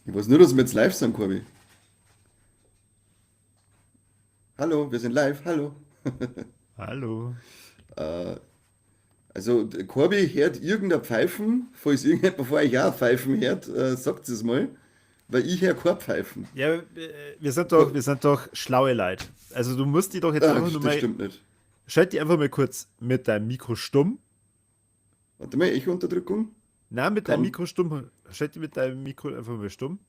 Ich weiß nur, dass wir jetzt live sind, Corby. Hallo, wir sind live, hallo. Hallo. Also, der Corby hört irgendein Pfeifen, falls irgendjemand von euch auch Pfeifen hört, sagt es mal, weil ich höre kein Pfeifen. Ja, wir sind doch, Cor- wir sind doch schlaue Leute. Also du musst die doch jetzt einfach nur Das mal, stimmt nicht. schalt die einfach mal kurz mit deinem Mikro stumm. Warte mal, Echo-Unterdrückung? Na, mit deinem Kann. Mikro stumm. Schalt die mit deinem Mikro einfach mal stumm.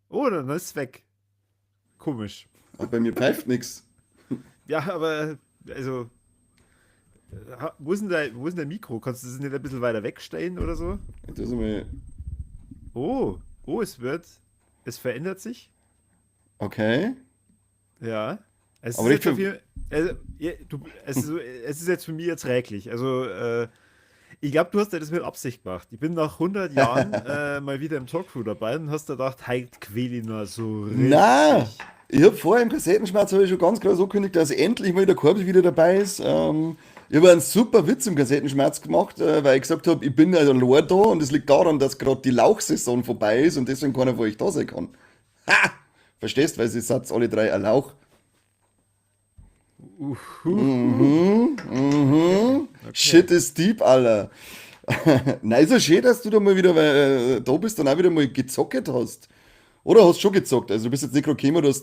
Oh, dann ist es weg. Komisch. Aber bei mir pfeift nichts. Ja, aber, also, wo ist denn dein Mikro? Kannst du das nicht ein bisschen weiter wegstellen oder so? Das mal. Oh, es verändert sich. Okay. Ja. Es ist Aber nicht jetzt auf für. jeden also, ja, es ist jetzt für mich jetzt räklich. Also, ich glaube, du hast ja das mit Absicht gemacht. Ich bin nach 100 Jahren mal wieder im Talkthrough dabei und hast da gedacht, heute quäl ich nur so Na! richtig. Ich habe vorher im Kassettenschmerz habe ich schon ganz groß angekündigt, dass endlich mal der Corby wieder dabei ist. Ich habe einen super Witz im Kassettenschmerz gemacht, weil ich gesagt habe, ich bin ja allein da und es liegt daran, dass gerade die Lauchsaison vorbei ist und deswegen keiner von euch da sein kann. Ha! Verstehst? Weil sie seid alle drei ein Lauch. Uhuhu. Mhm. Okay. Shit is deep, Alter. Nein, ist ja schön, dass du da mal wieder da bist und auch wieder mal gezockt hast. Oder hast schon gezockt? Also du bist jetzt nicht gerade gekommen, dass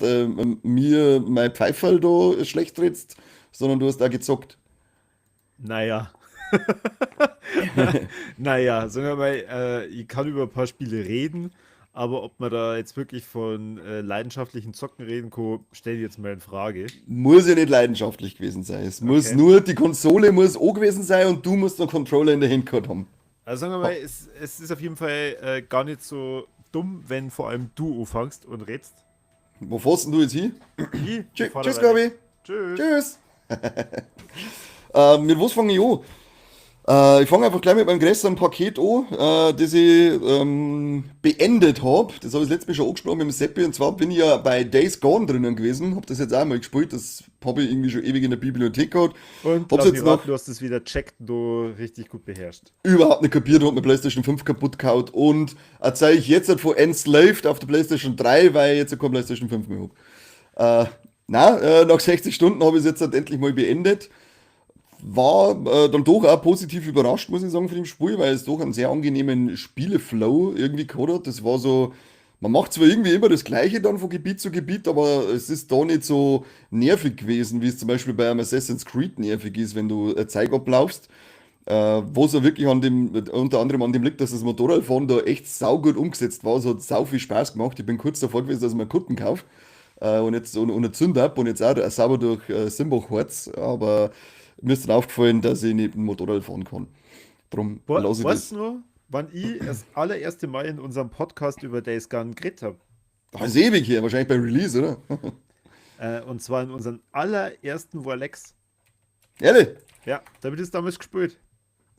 mir mein Pfeiferl da schlecht redst, sondern du hast auch gezockt. Naja. Naja, sagen wir mal, ich kann über ein paar Spiele reden, aber ob man da jetzt wirklich von leidenschaftlichen Zocken reden kann, stelle ich jetzt mal in Frage. Muss ja nicht leidenschaftlich gewesen sein. Es muss Okay. nur, die Konsole muss auch gewesen sein und du musst einen Controller in der Hand gehabt haben. Also sagen wir mal, Ha, es ist auf jeden Fall gar nicht so dumm, wenn vor allem du anfängst und redst. wo fährst denn du jetzt hin? Ich fahr da Tschüss, weit weg. Gabi. Tschüss. Tschüss. Mit was fange ich an? Ich fange einfach gleich mit meinem größten Paket an, das ich beendet habe. Das habe ich letztes Mal schon angesprochen mit dem Seppi. Und zwar bin ich ja bei Days Gone drinnen gewesen. Habe das jetzt auch mal gespielt. Das habe ich irgendwie schon ewig in der Bibliothek gehabt. Und Habe es lass mich jetzt noch raten, du hast es wieder checkt, du richtig gut beherrscht. überhaupt nicht kapiert, habe meine PlayStation 5 kaputt gehauen. Und erzähle ich jetzt halt von Enslaved auf der PlayStation 3, weil ich jetzt keine PlayStation 5 mehr habe. Nach 60 Stunden habe ich es jetzt halt endlich mal beendet. War dann doch auch positiv überrascht, muss ich sagen, von dem Spiel, weil es doch einen sehr angenehmen Spieleflow irgendwie gehabt hat. Das war so, man macht zwar irgendwie immer das Gleiche dann von Gebiet zu Gebiet, aber es ist da nicht so nervig gewesen, wie es zum Beispiel bei einem Assassin's Creed nervig ist, wenn du Zeug ablaufst. Wo es ja wirklich an dem, unter anderem an dem liegt, dass das Motorradfahren da echt saugut umgesetzt war. Es hat sau viel Spaß gemacht. Ich bin kurz davor gewesen, dass ich mir einen Kutten kaufe und jetzt und eine Zünd ab und jetzt auch sauber durch Simbach Harz. Aber mir ist dann aufgefallen, dass ich nicht mit dem Motorrad fahren kann. Darum lasse ich Weißt das. du noch, wann ich das allererste Mal in unserem Podcast über Days Gone geredet habe? Das ist ewig hier, wahrscheinlich beim Release, oder? Und zwar in unserem allerersten Warlex. Ehrlich? Ja, damit ist damals gespielt.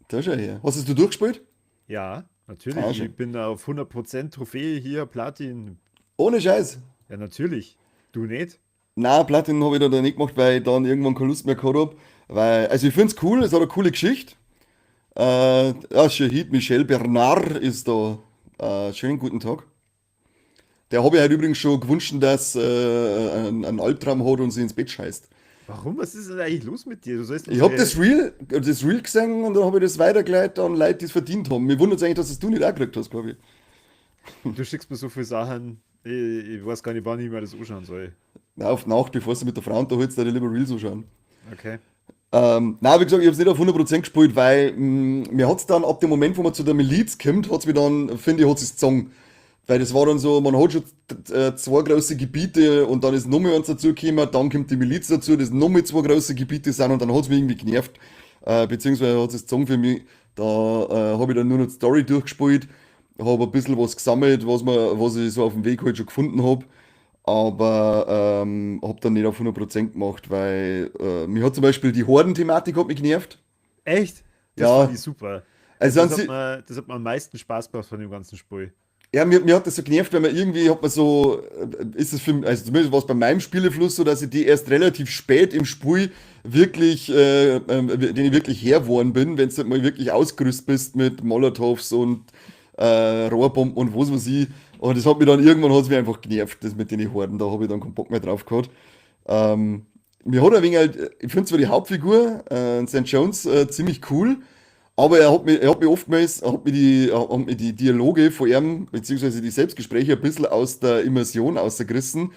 Da schau her. Hast du durchgespielt? Ja, natürlich. Ah, Ich schon. bin auf 100% Trophäe hier, Platin. Ohne Scheiß. Ja, natürlich. Du nicht? Na, Platin habe ich da nicht gemacht, weil ich dann irgendwann keine Lust mehr gehabt habe. Weil, also ich finde es cool, es hat eine coole Geschichte. Shahid Michel Bernard ist da. Schönen guten Tag. Der habe ich halt übrigens schon gewünscht, dass einen Albtraum hat und sie ins Bett scheißt. Warum? Was ist denn eigentlich los mit dir? Du sollst Ich habe unsere. Das Reel gesehen und dann habe ich das weitergeleitet an Leute, die es verdient haben. Mir wundert es eigentlich, dass es du nicht auch gekriegt hast, glaube ich. Du schickst mir so viele Sachen. Ich weiß gar nicht, wann ich mir das anschauen soll. Na, auf die Nacht, bevor du mit der Frau unterhältst, deine lieber Reels anschauen. Okay. Wie gesagt, ich habe es nicht auf 100% gespielt, weil mir hat es dann ab dem Moment, wo man zu der Miliz kommt, hat es mir dann, finde ich, hat es gezogen. Weil das war dann so, man hat schon zwei große Gebiete und dann ist nochmal eins dazugekommen, dann kommt die Miliz dazu, das nochmal zwei große Gebiete sind und dann hat es mich irgendwie genervt. Beziehungsweise hat es gezogen für mich. Da habe ich dann nur noch die Story durchgespielt, habe ein bisschen was gesammelt, was ich so auf dem Weg halt schon gefunden habe. Aber habe dann nicht auf 100% gemacht, weil mich hat zum Beispiel die Horden-Thematik hat mich genervt. Echt? Das fand Ja, ich super. also an si Das hat mir am meisten Spaß gemacht von dem ganzen Spiel. ja, mir hat das so genervt, weil man irgendwie hat man so, ist es für, also zumindest war es bei meinem Spielefluss so, dass ich die erst relativ spät im Spiel wirklich, den ich wirklich her geworden bin, wenn du halt mal wirklich ausgerüstet bist mit Molotovs und Rohrbomben und was weiß ich. Und das hat mich dann irgendwann hat's mich einfach genervt, das mit den Horden. Da habe ich dann keinen Bock mehr drauf gehabt. Mir hat ein wenig halt, ich finde zwar die Hauptfigur, St. Jones, ziemlich cool, aber er hat mir oftmals, hat mir die Dialoge von ihm, beziehungsweise die Selbstgespräche ein bisschen aus der Immersion ausgerissen,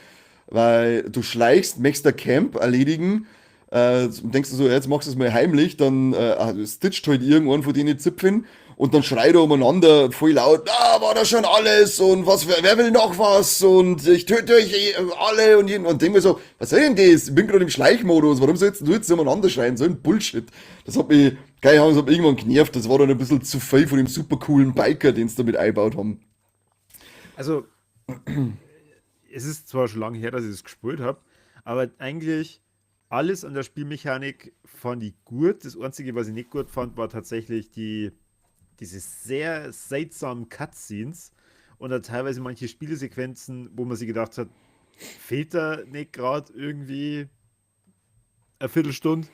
weil du schleichst, möchtest ein Camp erledigen, denkst du so, ja, jetzt machst du es mal heimlich, dann stitcht halt irgendwann von denen Zipfeln und dann schreit er umeinander voll laut, war das schon alles und was, wer will noch was und ich töte euch alle und jeden und denk mir so, was soll denn das? Ich bin gerade im Schleichmodus, warum sollst du jetzt umeinander schreien? So ein Bullshit. Das hat mich, keine Ahnung, das hat mich irgendwann genervt, das war dann ein bisschen zu viel von dem super coolen Biker, den sie damit eingebaut haben. Also, es ist zwar schon lange her, dass ich es gespielt habe, aber eigentlich alles an der Spielmechanik fand ich gut. Das Einzige, was ich nicht gut fand, war tatsächlich diese sehr seltsamen Cutscenes und dann teilweise manche Spielesequenzen, wo man sich gedacht hat, fehlt da nicht gerade irgendwie eine Viertelstunde?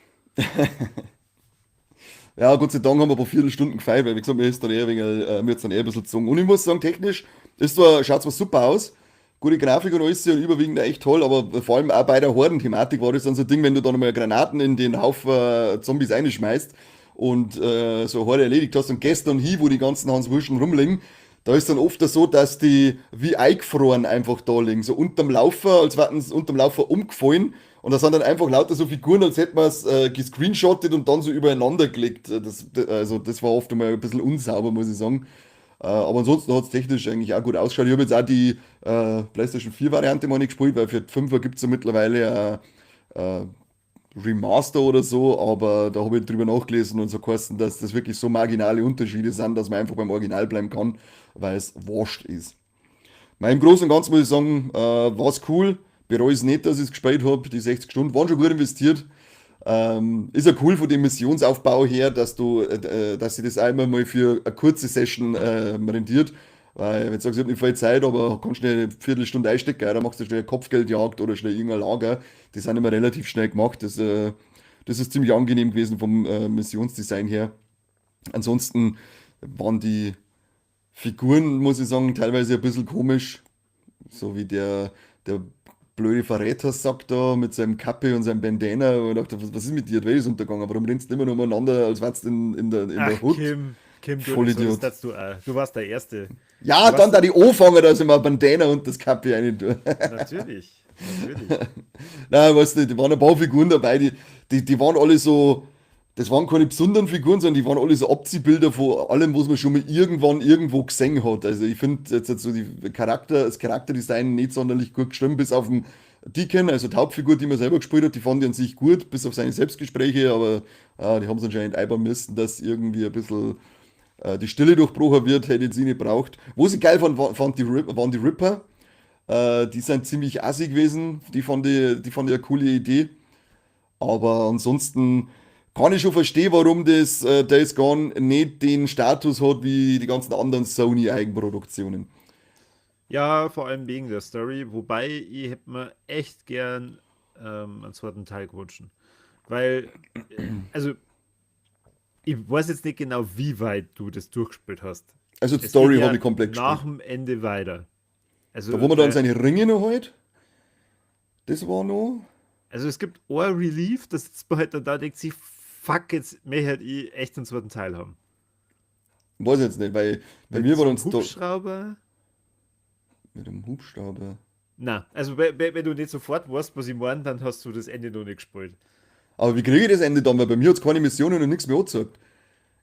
Ja, Gott sei Dank haben wir ein paar Viertelstunden gefeiert, weil wie gesagt, mir jetzt dann eher ein bisschen gezogen. Und ich muss sagen, technisch schaut zwar super aus, gute Grafik und alles und überwiegend echt toll, aber vor allem auch bei der Horden-Thematik war das dann so ein Ding, wenn du dann mal Granaten in den Haufen Zombies reinschmeißt und so eine Horde erledigt hast und gehst dann hin, wo die ganzen Hans Wurschen rumliegen, da ist dann oft so, dass die wie eingefroren einfach da liegen, so unterm Laufer, als wären sie unterm Laufer umgefallen. Und da sind dann einfach lauter so Figuren, als hätte man es gescreenshottet und dann so übereinander gelegt. Also das war oft einmal ein bisschen unsauber, muss ich sagen. Aber ansonsten hat es technisch eigentlich auch gut ausgeschaut. Ich habe jetzt auch die PlayStation 4 Variante mal nicht gespielt, weil für die 5er gibt es ja mittlerweile Remaster oder so, aber da habe ich drüber nachgelesen und so geheißen, dass das wirklich so marginale Unterschiede sind, dass man einfach beim Original bleiben kann, weil es wurscht ist. Im Großen und Ganzen muss ich sagen, war es cool. Bereue es nicht, dass ich es gespielt habe. Die 60 Stunden waren schon gut investiert. Ist ja cool von dem Missionsaufbau her, dass sie das einmal mal für eine kurze Session rentiert. Weil, wenn du sagst, ich habe nicht viel Zeit, aber kannst schnell eine Viertelstunde einstecken, ja, dann machst du schnell eine Kopfgeldjagd oder schnell irgendein Lager. Die sind immer relativ schnell gemacht. Das ist ziemlich angenehm gewesen vom Missionsdesign her. Ansonsten waren die Figuren, muss ich sagen, teilweise ein bisschen komisch. So wie der blöde Verräter sagt da mit seinem Kappe und seinem Bandana. Und ich dachte, was ist mit dir? Die Welt ist untergegangen. Warum rennst du immer noch umeinander, als wärst du in Ach, der Hut? Kim, das Vollidiot. darfst du auch. Du warst der Erste. Ja, Du dann warst da die anfangen, dass ich mal Bandana und das Kappe rein tue. natürlich, natürlich. Nein, weißt du, die waren ein paar Figuren dabei, die waren alle so, das waren keine besonderen Figuren, sondern die waren alle so Abziehbilder von allem, was man schon mal irgendwann irgendwo gesehen hat. Also ich finde jetzt so das Charakterdesign nicht sonderlich gut geschrieben, bis auf den Deacon, also die Hauptfigur, die man selber gespielt hat, die fand ich an sich gut, bis auf seine Selbstgespräche, aber die haben es anscheinend einbauen müssen, dass irgendwie ein bisschen die Stille durchbrochen wird, hätte ich sie nicht braucht. Wo sie geil waren die Ripper. Die sind ziemlich assig gewesen. Die fand ich eine coole Idee. Aber ansonsten kann ich schon verstehen, warum das Days Gone nicht den Status hat wie die ganzen anderen Sony-Eigenproduktionen. Ja, vor allem wegen der Story, wobei ich hätte mir echt gern einen zweiten Teil gewünscht. Weil, also, ich weiß jetzt nicht genau, wie weit du das durchgespielt hast. Also die Es geht Story habe ja ich komplett nach gespielt. dem Ende weiter. Da wo Also, man dann seine Ringe noch halt, das war noch. also es gibt ein Relief, das sitzt man halt dann da, denkt sich, fuck, jetzt möchte halt ich echt einen zweiten Teil haben. Weiß ich jetzt nicht, weil bei Mit mir war so dann einem Hubschrauber. mit dem Hubschrauber. Na, also wenn du nicht sofort weißt, was ich meine, dann hast du das Ende noch nicht gespielt. Aber wie kriege ich das Ende dann? Weil bei mir hat es keine Missionen und nichts mehr angezeigt.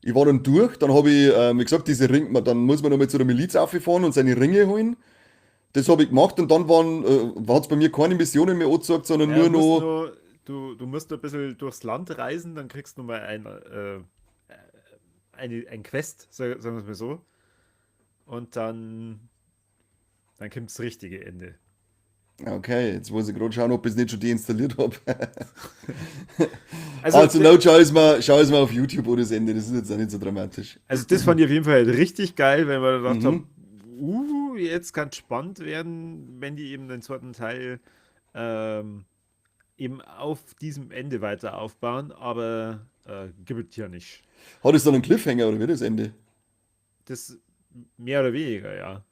Ich war dann durch, dann habe ich, wie gesagt, diese Ringe, dann muss man nochmal zu der Miliz auffahren und seine Ringe holen. Das habe ich gemacht und dann hat es bei mir keine Missionen mehr angezeigt, sondern Ja, nur noch. du musst ein bisschen durchs Land reisen, dann kriegst du mal ein Quest, sagen wir es mal so. Und dann kommt das richtige Ende. Okay, jetzt muss ich gerade schauen, ob ich es nicht schon deinstalliert habe. Also, Also, laut schau es mal auf YouTube oder das Ende, das ist jetzt auch nicht so dramatisch. also das fand ich auf jeden Fall richtig geil, wenn wir da gedacht Mhm. haben, jetzt kann es spannend werden, wenn die eben den zweiten Teil ähm, eben auf diesem Ende weiter aufbauen, aber gibt es ja nicht. Hat es dann einen Cliffhanger oder wie das Ende? Das mehr oder weniger, ja.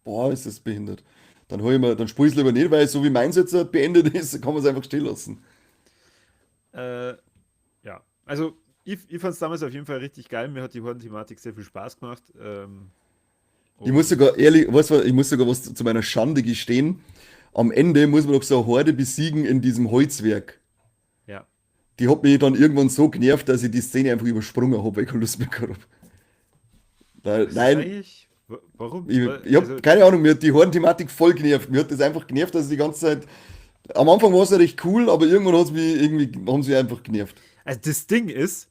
Boah, ist das behindert. Dann spiele ich es lieber nicht, weil so wie meins jetzt beendet ist, kann man es einfach stehen lassen. Äh, ja, also ich fand es damals auf jeden Fall richtig geil. Mir hat die Horden-Thematik sehr viel Spaß gemacht. Ich muss Und sogar, ehrlich, weißt du, ich muss sogar was zu meiner Schande gestehen. Am Ende muss man doch so eine Horde besiegen in diesem Holzwerk. ja, Die hat mich dann irgendwann so genervt, dass ich die Szene einfach übersprungen habe, weil ich keine Lust mehr gehabt habe. was ist Nein, eigentlich? Warum? ich habe Also, keine Ahnung, mir hat die Hordenthematik voll genervt. Mir hat das einfach genervt, dass ich die ganze Zeit. Am Anfang war es ja recht cool, aber irgendwann hat's mich irgendwie, haben sie einfach genervt. also das Ding ist,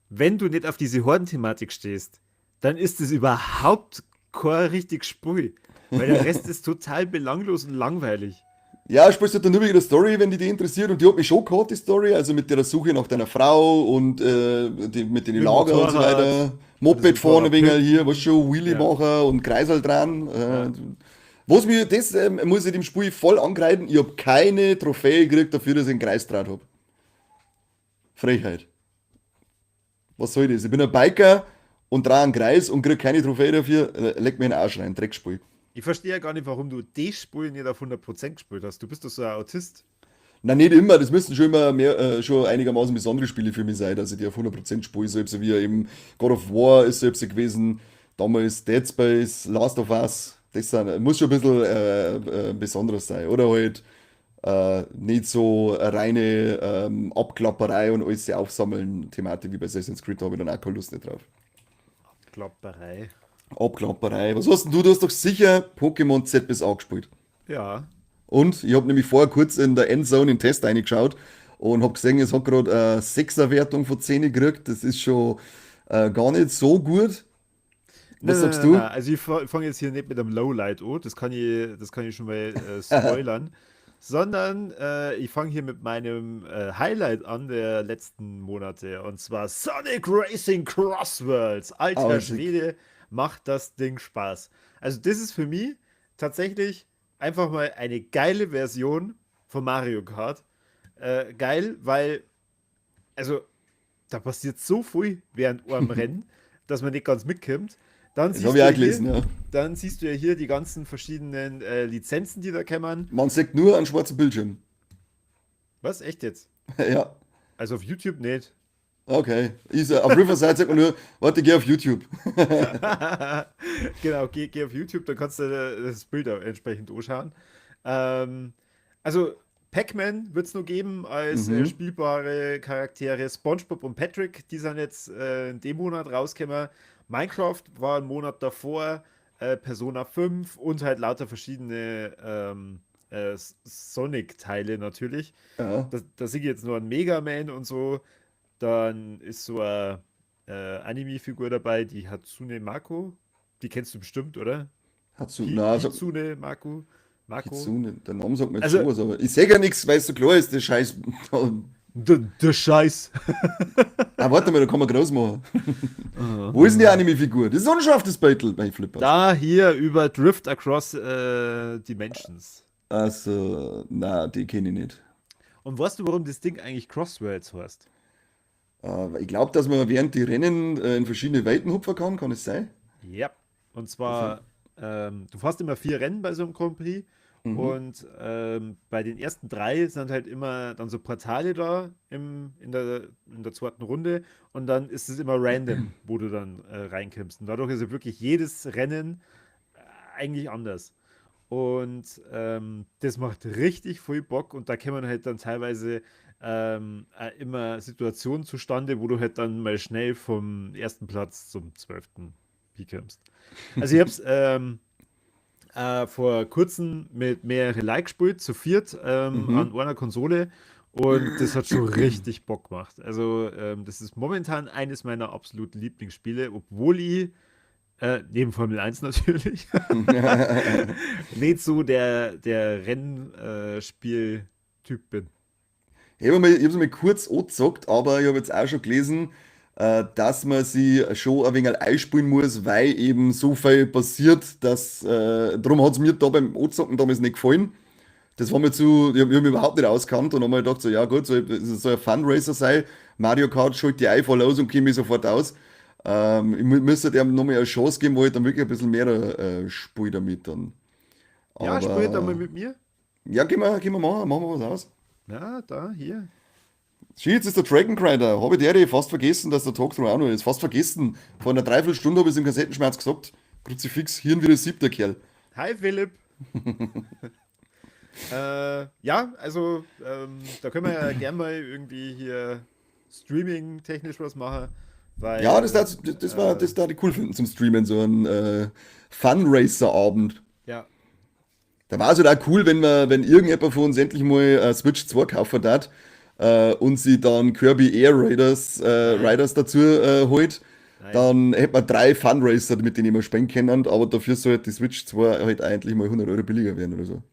wenn du nicht auf diese Horden-Thematik stehst, dann ist es überhaupt kein richtig Spui. Weil der Rest ist total belanglos und langweilig. Ja, sprichst du dann nur wegen der Story, wenn die interessiert, und die hat mich schon gehabt, die Story, also mit der Suche nach deiner Frau und mit den Mit Lager und so Motorrad, weiter. das Moped vorne Motorrad wegen pimpen. hier, was schon, Wheelie Ja, machen und Kreisel dran. ja. Was mir, das muss ich dem Spiel voll angreifen, ich habe keine Trophäe gekriegt dafür, dass ich einen Kreis draht habe. Frechheit. Was soll das? Ich bin ein Biker und trage einen Kreis und krieg keine Trophäe dafür. Leck mir in den Arsch rein, Dreckspiel. Ich verstehe ja gar nicht, warum du die Spur nicht auf 100% gespielt hast. Du bist doch so ein Autist. Na, nicht immer, das müssten schon immer mehr, schon einigermaßen besondere Spiele für mich sein, dass ich die auf 100% spiele, so wie eben God of War ist selbst gewesen, damals Dead Space, Last of Us, muss schon ein bisschen besonderes sein, oder halt nicht so eine reine Abklapperei und alles aufsammeln Thematik wie bei Assassin's Creed, da habe ich dann auch keine Lust nicht drauf. Klapperei. Abklapperei, was hast denn du? Du hast doch sicher Pokémon Z bis A gespielt. Ja. Und ich habe nämlich vorher kurz in der Endzone in den Test reingeschaut und habe gesehen, es hat gerade eine 6er-Wertung von 10 gekriegt. Das ist schon gar nicht so gut. Nein, Was nein, sagst nein, du? nein. Also ich fange jetzt hier nicht mit einem Lowlight an, das kann ich schon mal spoilern. Sondern ich fange hier mit meinem Highlight an der letzten Monate. Und zwar Sonic Racing Crossworlds. Aber Alter schick. Schwede, macht das Ding Spaß. Also das ist für mich tatsächlich einfach mal eine geile Version von Mario Kart. Geil, weil, also da passiert so viel während einem Rennen, dass man nicht ganz mitkommt. Dann Das habe siehst ich du auch ja hier, gelesen, ja. dann siehst du ja hier die ganzen verschiedenen Lizenzen, die da kämmern. Man sieht nur einen schwarzen Bildschirm. Was? Echt jetzt? Ja, Also auf YouTube nicht. okay. Auf Riverside sagt man nur, warte, geh auf YouTube. Genau, geh auf YouTube, dann kannst du das Bild auch entsprechend anschauen. Ähm, also Pac-Man wird es nur geben als Mhm. spielbare Charaktere. SpongeBob und Patrick, die sind jetzt in dem Monat rausgekommen. Minecraft war einen Monat davor. Persona 5 und halt lauter verschiedene Sonic-Teile natürlich. Ja. Da sehe ich jetzt nur ein Mega Man und so. Dann ist so eine Anime-Figur dabei, die Hatsune Mako. Die kennst du bestimmt, oder? Na, Hitsune Mako. Mako. Kitsune, der Name sagt mir jetzt Also, schon was, aber ich sehe ja nichts, weil es so klar ist, der Scheiß. der Scheiß. Warte mal, da kann man groß machen. Wo ist denn die Mhm. Anime-Figur? Das ist unscharftes Beutel bei Flippers. Da hier über Drift Across Dimensions. Also, na, die kenne ich nicht. Und weißt du, warum das Ding eigentlich Crossworlds heißt? Ich glaube, dass man während die Rennen in verschiedene Welten hupfen kann es sein? Ja. Und Also, zwar, du fährst immer 4 Rennen bei so einem Grand Prix mhm. und bei den ersten 3 sind halt immer dann so Portale da in der zweiten Runde und dann ist es immer random, wo du dann reinkommst. Und dadurch ist ja wirklich jedes Rennen eigentlich anders. Und das macht richtig viel Bock und da kommen halt dann teilweise immer Situationen zustande, wo du halt dann mal schnell vom ersten Platz zum 12. kommst. Also ich hab's vor kurzem mit mehreren Like gespielt, zu viert an Mhm. einer Konsole und das hat schon richtig Bock gemacht. Also das ist momentan eines meiner absoluten Lieblingsspiele, obwohl ich neben Formel 1 natürlich. Nicht so der Rennspiel-Typ bin. Ich habe es mal kurz angezockt, aber ich habe jetzt auch schon gelesen, dass man sie schon ein wenig einspielen muss, weil eben so viel passiert, dass, darum hat es mir da beim Anzocken damals nicht gefallen. Das war mir ich hab mich überhaupt nicht auskannt und habe mir gedacht, so, ja gut, soll ein Funracer sein, Mario Kart schalte ich ein, voll aus und käme ich sofort aus. Ich müsste dem nochmal eine Chance geben, wo ich dann wirklich ein bisschen mehr spiele damit dann. Ja, spiel da mal Aber mit mir. ja, gehen wir machen wir was aus. Ja, da, hier. Shit, jetzt ist der Dragon Cry da. Habe ich der fast vergessen, dass der Talkthrough auch noch ist. Fast vergessen. Vor einer Dreiviertelstunde habe ich es im Kassettenschmerz gesagt. Kruzifix, Hirn wie der siebter Kerl. Hi Philipp. Ja, also da können wir ja gern mal irgendwie hier Streaming-technisch was machen, Ja, weil das da die cool finden zum Streamen, so ein Funracer-Abend. ja, Da war es halt auch cool, wenn irgendjemand von uns endlich mal Switch 2 kaufen hat und sie dann Kirby Air nein, Riders dazu holt, nein. dann hätte man 3 Funracer, mit denen wir spielen können, aber dafür sollte die Switch 2 halt eigentlich mal 100 € billiger werden oder so.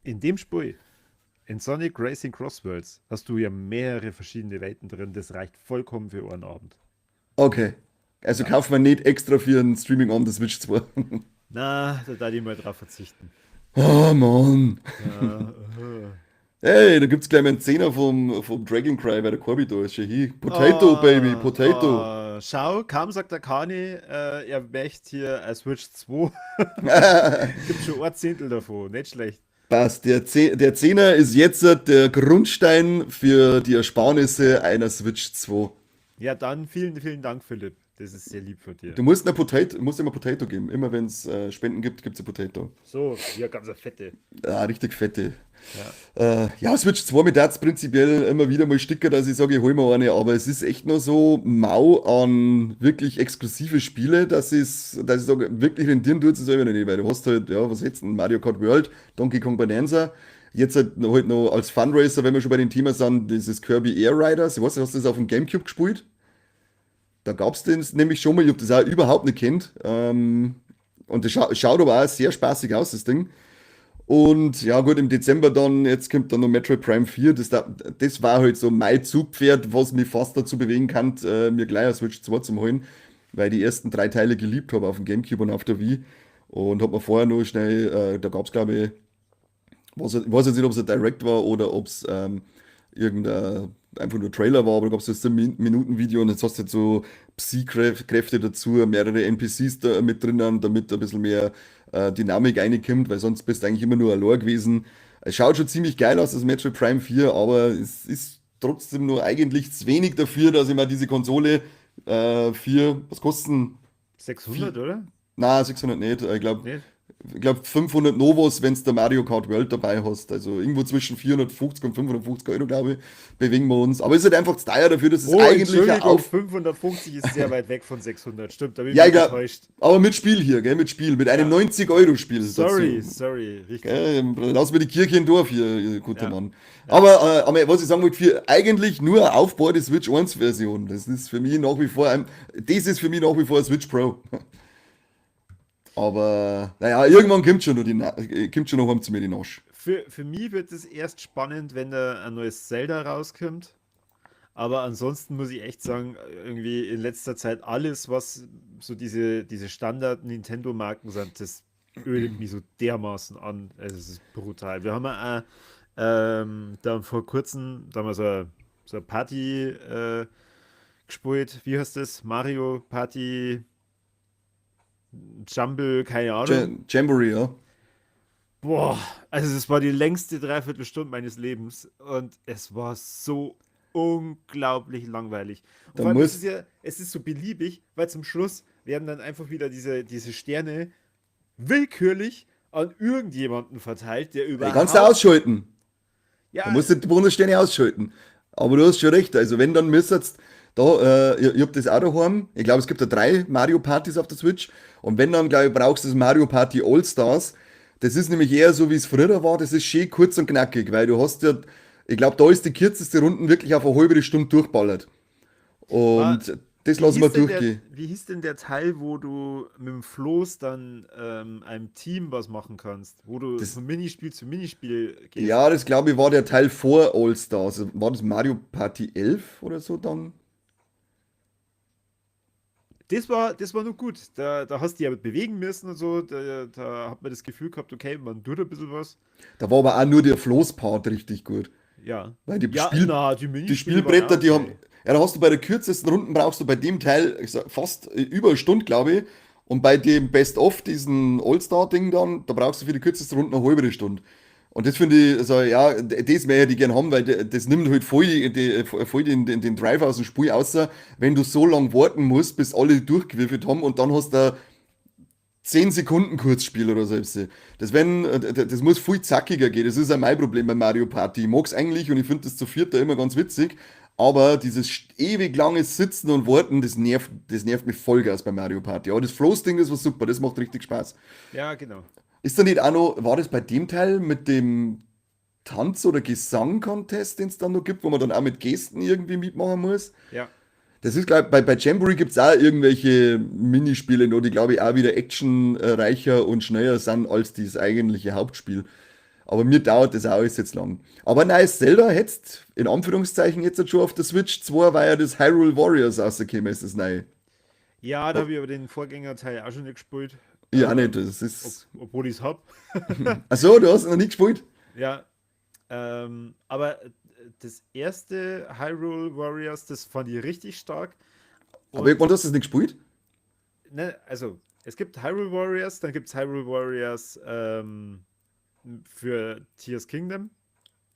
In dem Spiel, in Sonic Racing Crossworlds, hast du ja mehrere verschiedene Welten drin. Das reicht vollkommen für einen Abend. Okay. Also Ja. kauft man nicht extra für einen Streaming-Abend der Switch 2. Na, da darf ich mal drauf verzichten. Oh Mann. Ja, Hey, da gibt's gleich mal einen Zehner vom Dragon Cry, weil der Corby da ist. Schon hier. Potato, Baby, Potato. Schau, kaum sagt der Kani, er möchte hier ein Switch 2. Gibt schon ein Zehntel davon, nicht schlecht. Passt. Der Zehner ist jetzt der Grundstein für die Ersparnisse einer Switch 2. Ja, dann vielen, vielen Dank, Philipp. Das ist sehr lieb von dir. Du musst musst immer Potato geben. Immer wenn es Spenden gibt, gibt's ein Potato. So, hier ganz eine fette. Ah, richtig fette. Ja. Ja, Switch 2 mit das prinzipiell immer wieder mal Sticker, dass ich sage, ich hol mir eine, aber es ist echt nur so mau an wirklich exklusive Spiele, dass ich sage, wirklich rentieren tut es selber nicht, weil du hast halt, ja, was jetzt ein Mario Kart World, Donkey Kong Bonanza, jetzt halt noch als Fundraiser, wenn wir schon bei dem Thema sind, dieses Kirby Air Riders, ich weiß nicht, hast du das auf dem Gamecube gespielt? Da gab es den nämlich schon mal, ich habe das auch überhaupt nicht kennt. Und das schaut aber auch sehr spaßig aus, das Ding. Und ja, gut, im Dezember dann, jetzt kommt dann noch Metroid Prime 4. Das war halt so mein Zugpferd, was mich fast dazu bewegen kann, mir gleich eine Switch 2 zu holen, weil ich die ersten 3 Teile geliebt habe auf dem Gamecube und auf der Wii. Und habe mir vorher nur schnell, da gab es glaube ich, ich weiß jetzt nicht, ob es ein Direct war oder ob es irgendein einfach nur Trailer war, aber da gab es das 7-Minuten-Video und jetzt hast du jetzt so Psy-Kräfte dazu, mehrere NPCs da mit drinnen, damit ein bisschen mehr Dynamik reinkommt, weil sonst bist du eigentlich immer nur ein Lore gewesen. Es schaut schon ziemlich geil aus, das Metroid Prime 4, aber es ist trotzdem nur eigentlich zu wenig dafür, dass ich mal diese Konsole was kosten? 600, oder? Na, 600 nicht. Nee. Ich glaub 500 Novos, wenn du der Mario Kart World dabei hast. Also irgendwo zwischen 450 und 550 Euro, glaube ich, bewegen wir uns. Aber es ist halt einfach zu teuer dafür, dass es Oh, eigentlich ein Entschuldigung, auf. 550 ist sehr weit weg von 600. Stimmt, da bin ich Ja, mich ich glaub, enttäuscht. aber mit Spiel hier, gell, mit Spiel, mit einem Ja. 90-Euro-Spiel Sorry, dazu. sorry, richtig. Gell, lass mir die Kirche im Dorf hier, ihr guter Ja, Mann. ja. Aber was ich sagen wollte, für eigentlich nur ein Aufbau der Switch 1-Version. Das ist für mich nach wie vor das ist für mich nach wie vor ein Switch Pro. Aber naja, irgendwann kommt schon noch einmal zu mir die Nasch. Für mich wird es erst spannend, wenn da ein neues Zelda rauskommt. Aber ansonsten muss ich echt sagen, irgendwie in letzter Zeit alles, was so diese Standard-Nintendo-Marken sind, das ödet mich so dermaßen an. Also es ist brutal. Wir haben ja auch, da vor kurzem, da haben wir so eine Party gespielt. Wie heißt das? Mario Party Jumble, keine Ahnung. Jamboree, ja. Boah, also es war die längste Dreiviertelstunde meines Lebens und es war so unglaublich langweilig. Und Da vor allem ist es muss, ja, es ist so beliebig, weil zum Schluss werden dann einfach wieder diese Sterne willkürlich an irgendjemanden verteilt, der die kannst du überhaupt, ausschalten. Da ja, musst du die Bonussterne ausschalten. Aber du hast schon recht. Also wenn, dann müsstest ich hab das auch daheim. Ich glaube, es gibt da 3 Mario-Partys auf der Switch. Und wenn, dann, glaube ich, brauchst du das Mario Party All-Stars. Das ist nämlich eher so, wie es früher war. Das ist schön kurz und knackig, weil du hast ja, ich glaube, da ist die kürzeste Runden wirklich auf eine halbe Stunde durchballert. war, Und das lassen wir durchgehen. wie hieß denn der Teil, wo du mit dem Floß dann einem Team was machen kannst, wo du Das, von Minispiel zu Minispiel gehst? ja, das glaube ich war der Teil vor All-Stars. War das Mario Party 11 oder so dann? Das war nur gut. Da hast du dich aber bewegen müssen und so. Da hat man das Gefühl gehabt, okay, man tut ein bisschen was. Da war aber auch nur der Floßpart richtig gut. Ja. Weil Ja, na, die Die Minispiele waren Spielbretter, auch die haben, okay. Ja, da hast du bei der kürzesten Runden brauchst du bei dem Teil ich sag, fast über eine Stunde, glaube ich. Und bei dem Best-of, diesen All-Star-Ding dann, da brauchst du für die kürzeste Runde eine halbe Stunde. Und das finde ich, also ja, das mehr die gern haben, weil das nimmt halt voll, voll den Drive aus dem Spiel außer, wenn du so lange warten musst, bis alle durchgewürfelt haben und dann hast du 10 Sekunden Kurzspiel oder selbst. Das muss viel zackiger gehen. Das ist auch mein Problem bei Mario Party. Ich mag es eigentlich und ich finde das zu viert da immer ganz witzig. Aber dieses ewig lange Sitzen und Warten, das nervt mich vollgas bei Mario Party. Aber das Floß-Ding, das war super, das macht richtig Spaß. Ja, genau. Ist da nicht auch noch, war das bei dem Teil mit dem Tanz- oder Gesang-Contest, den es dann noch gibt, wo man dann auch mit Gesten irgendwie mitmachen muss? Ja. Das ist, glaube ich, bei Jamboree gibt es auch irgendwelche Minispiele, noch, die, glaube ich, auch wieder actionreicher und schneller sind als das eigentliche Hauptspiel. Aber mir dauert das auch alles jetzt lang. Aber neues Zelda hättest in Anführungszeichen jetzt schon auf der Switch 2, weil ja das Hyrule Warriors rausgekommen ist, das neue. Ja, da habe ich aber den Vorgängerteil auch schon nicht gespielt. Ja, auch nicht, Ähm, das ist. obwohl ich es habe. Achso, du hast noch nicht gespielt? Ja. Aber das erste Hyrule Warriors, das fand ich richtig stark. Aber Und wann hast du das nicht gespielt? ne, also, es gibt Hyrule Warriors, dann gibt es Hyrule Warriors für Tears Kingdom.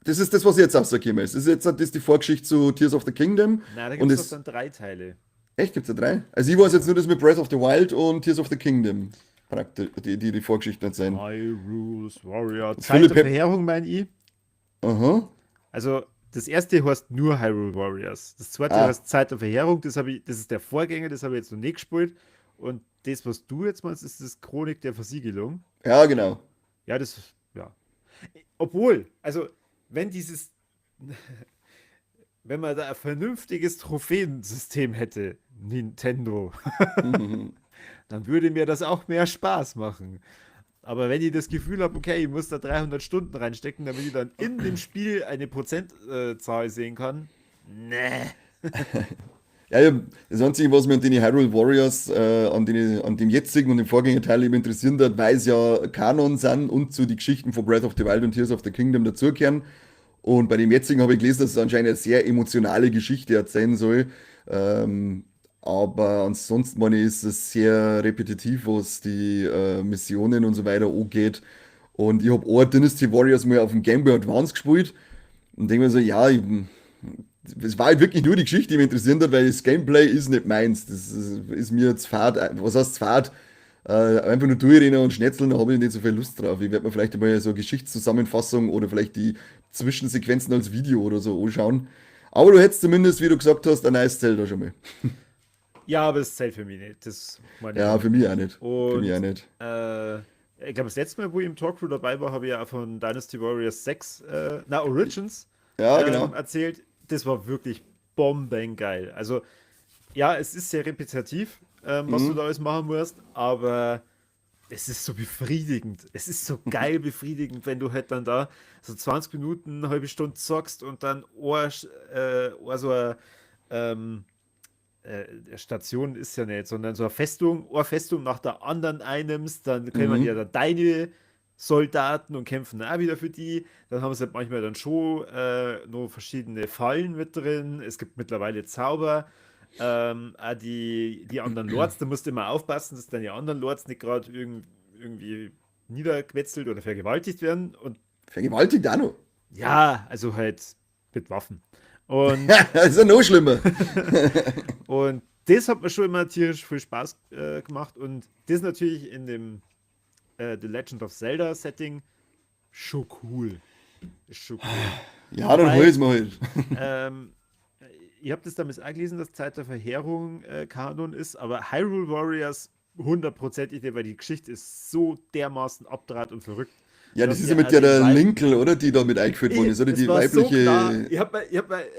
Das ist das, was jetzt rausgekommen ist. Das ist jetzt das ist die Vorgeschichte zu Tears of the Kingdom. Na, da Und gibt es doch es. dann 3 Teile. Echt, gibt's da drei? Also ich weiß jetzt nur das mit Breath of the Wild und Tears of the Kingdom. Praktisch, die Vorgeschichten nicht sein. Hyrule Warrior. Zeit Philipp der Verheerung, mein ich. Aha. Also, das erste heißt nur Hyrule Warriors. Das zweite Ah, heißt Zeit der Verheerung. Das ist der Vorgänger, das habe ich jetzt noch nicht gespielt. Und das, was du jetzt meinst, ist das Chronik der Versiegelung. ja, genau. Ja, ja. Obwohl, also, wenn dieses, wenn man da ein vernünftiges Trophäensystem hätte, Nintendo, Mhm. dann würde mir das auch mehr Spaß machen. Aber wenn ich das Gefühl habe, okay, ich muss da 300 Stunden reinstecken, damit ich dann in dem Spiel eine Prozentzahl sehen kann, nee. Ja, ja, das Einzige, was mich an den Hyrule Warriors, an dem jetzigen und dem Vorgängerteil eben interessieren wird, weil es ja Kanon sind und zu die Geschichten von Breath of the Wild und Tears of the Kingdom dazugehören. Und bei dem jetzigen habe ich gelesen, dass es anscheinend eine sehr emotionale Geschichte erzählen soll. Ähm, aber ansonsten, meine ich, ist es sehr repetitiv, was die Missionen und so weiter angeht. Und ich habe auch Dynasty Warriors mal auf dem Game Boy Advance gespielt und denke mir so, ja, es war halt wirklich nur die Geschichte, die mich interessiert hat, weil das Gameplay ist nicht meins. Das ist mir zu fad. Was heißt zu fad? Einfach nur durchrennen und schnetzeln, da habe ich nicht so viel Lust drauf. Ich werde mir vielleicht mal so eine Geschichtszusammenfassung oder vielleicht die Zwischensequenzen als Video oder so anschauen. Aber du hättest zumindest, wie du gesagt hast, ein neues Zelda schon mal. Ja, aber das zählt für mich nicht. Das meine ich Ja, nur. für mich auch nicht. Für mich auch Und nicht. ich glaube, das letzte Mal, wo ich im Talkthrough dabei war, habe ich ja von Dynasty Warriors 6, Origins, Ja, genau. erzählt. Das war wirklich bombengeil. Also, ja, es ist sehr repetitiv, was du Mhm. da alles machen musst, aber es ist so befriedigend. Es ist so geil befriedigend, wenn du halt dann da so 20 Minuten, eine halbe Stunde zockst und dann so eine ähm, Station ist ja nicht, sondern so eine Festung nach der anderen einnimmst, dann können man ja Mhm. dann deine Soldaten und kämpfen auch wieder für die. Dann haben sie halt manchmal dann schon noch verschiedene Fallen mit drin. Es gibt mittlerweile Zauber. Auch die anderen Lords, da musst du immer aufpassen, dass deine anderen Lords nicht gerade irgendwie niedergemetzelt oder vergewaltigt werden. Und Vergewaltigt auch noch. ja, also halt mit Waffen. Und Das ist ja noch schlimmer. Und das hat mir schon immer tierisch viel Spaß gemacht. Und das natürlich in dem The Legend of Zelda Setting schon cool. Ist schon cool. Ja, dann hol Wobei, ich's mal halt. ähm, ihr habt es damals auch gelesen, dass Zeit der Verheerung Kanon ist, aber Hyrule Warriors hundertprozentig, nicht, weil die Geschichte ist so dermaßen abdraht und verrückt. Ja, Du das hast ist ja ja mit auch den der Weib. Linkel, oder? Die da mit eingeführt worden ist, oder? Es Die war so klar. weibliche.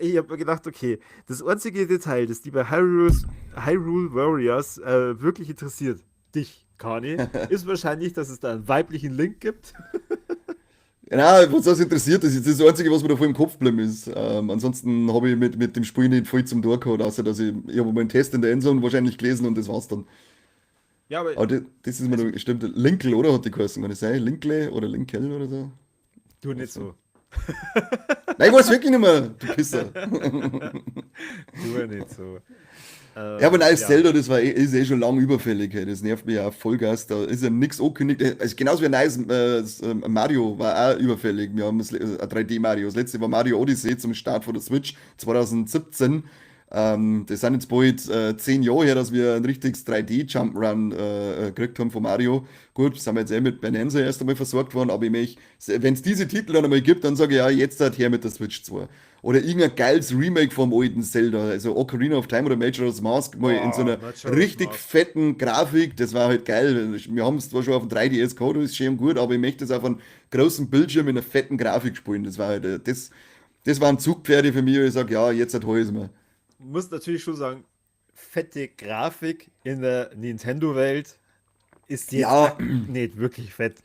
Ich hab mir gedacht, okay, das einzige Detail, das die bei Hyrule Warriors wirklich interessiert, dich, Kani, ist wahrscheinlich, dass es da einen weiblichen Link gibt. Genau, was das interessiert, das ist das Einzige, was mir da vor im Kopf geblieben ist. Ansonsten habe ich mit dem Spiel nicht viel zum Tor gehabt, außer dass ich habe meinen Test in der Endzone wahrscheinlich gelesen und das war's dann. Ja, aber Aber das ist mir also, da, stimmt, Linkel, oder? Hat die geheißen, kann ich sagen? Linkle oder Linkel oder so? du nicht Was so. so. Nein, ich weiß wirklich nicht mehr, du Pisser. Tu ja nicht so. Ja, aber neues Ja. Zelda, ist eh schon lang überfällig. Hey. Das nervt mich ja auf Vollgas. Da ist ja nichts angekündigt. Also genauso wie ein neues Mario war auch überfällig. Wir haben ein 3D-Mario. Das letzte war Mario Odyssey zum Start von der Switch 2017. Das sind jetzt bald 10 Jahre her, dass wir ein richtiges 3D-Jump'n'Run gekriegt haben von Mario. Gut, sind wir jetzt eh mit Bonanza erst einmal versorgt worden, aber ich möchte, wenn es diese Titel dann einmal gibt, dann sage ich ja, jetzt halt her mit der Switch 2. Oder irgendein geiles Remake vom alten Zelda, also Ocarina of Time oder Majora's Mask, mal in so Boah, einer Majora's richtig Mask. fetten Grafik, das war halt geil. Wir haben es zwar schon auf dem 3DS gehabt, das ist schön und gut, aber ich möchte es auf einem großen Bildschirm in einer fetten Grafik spielen. Das war halt, das waren Zugpferde für mich, und ich sage, ja, jetzt halt hol ich es mir. Muss natürlich schon sagen, fette Grafik in der Nintendo-Welt ist jetzt Ja, nicht wirklich fett.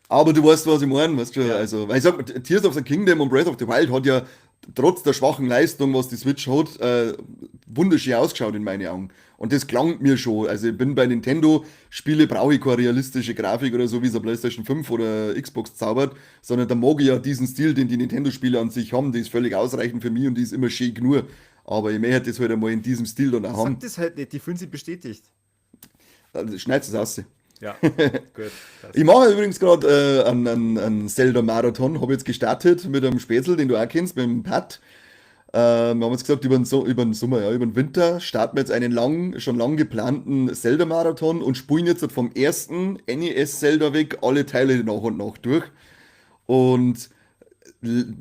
aber du weißt, was ich meine, weißt du, Ja. also, weil ich sag, Tears of the Kingdom und Breath of the Wild hat ja trotz der schwachen Leistung, was die Switch hat, wunderschön ausgeschaut in meinen Augen. Und das klang mir schon. Also ich bin bei Nintendo-Spiele, brauche ich keine realistische Grafik oder so, wie es eine PlayStation 5 oder Xbox zaubert, sondern da mag ich ja diesen Stil, den die Nintendo-Spiele an sich haben, die ist völlig ausreichend für mich und die ist immer schön genug. Aber ich möchte das halt einmal in diesem Stil dann auch haben. Sagt das halt nicht, die fühlen sich bestätigt. Also schneid's es aus. Ja, gut. Das. Ich mache übrigens gerade einen Zelda-Marathon, habe jetzt gestartet mit einem Spätzl, den du auch kennst, mit dem Pat. Wir haben jetzt gesagt, über den Sommer, ja, über den Winter starten wir jetzt einen schon lang geplanten Zelda-Marathon und spielen jetzt vom ersten NES-Zelda weg alle Teile nach und nach durch. Und l-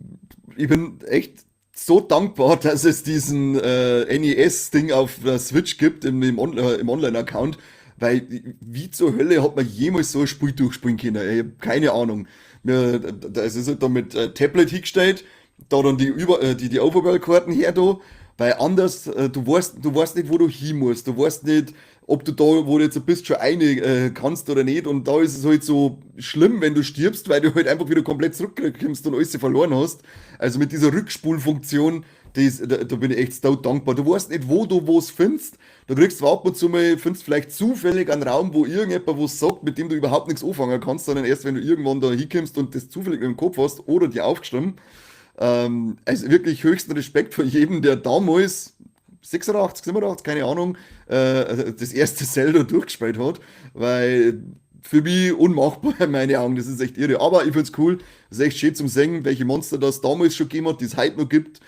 ich bin echt so dankbar, dass es diesen NES-Ding auf der Switch gibt im Online-Account, weil wie zur Hölle hat man jemals so ein Spiel durchspielen können? Ich habe keine Ahnung. Es ist halt da mit Tablet hingestellt, da dann die Overworld-Karten her da, weil anders, du weißt nicht, wo du hin musst, du weißt nicht, ob du da, wo du jetzt bist, schon eine kannst oder nicht, und da ist es halt so schlimm, wenn du stirbst, weil du halt einfach wieder komplett zurückkommst und alles verloren hast. Also mit dieser Rückspulfunktion, da bin ich echt so dankbar. Du weißt nicht, wo du was findest. Du kriegst zwar ab und zu mal, findest vielleicht zufällig einen Raum, wo irgendjemand was sagt, mit dem du überhaupt nichts anfangen kannst, sondern erst wenn du irgendwann da hinkommst und das zufällig im Kopf hast oder dir aufgeschrieben. Also wirklich höchsten Respekt vor jedem, der damals 86, 87, keine Ahnung, das erste Zelda durchgespielt hat, weil für mich unmachbar in meinen Augen, das ist echt irre. Aber ich finde es cool, es ist echt schön zum Singen, welche Monster das damals schon gegeben hat, die es heute noch gibt.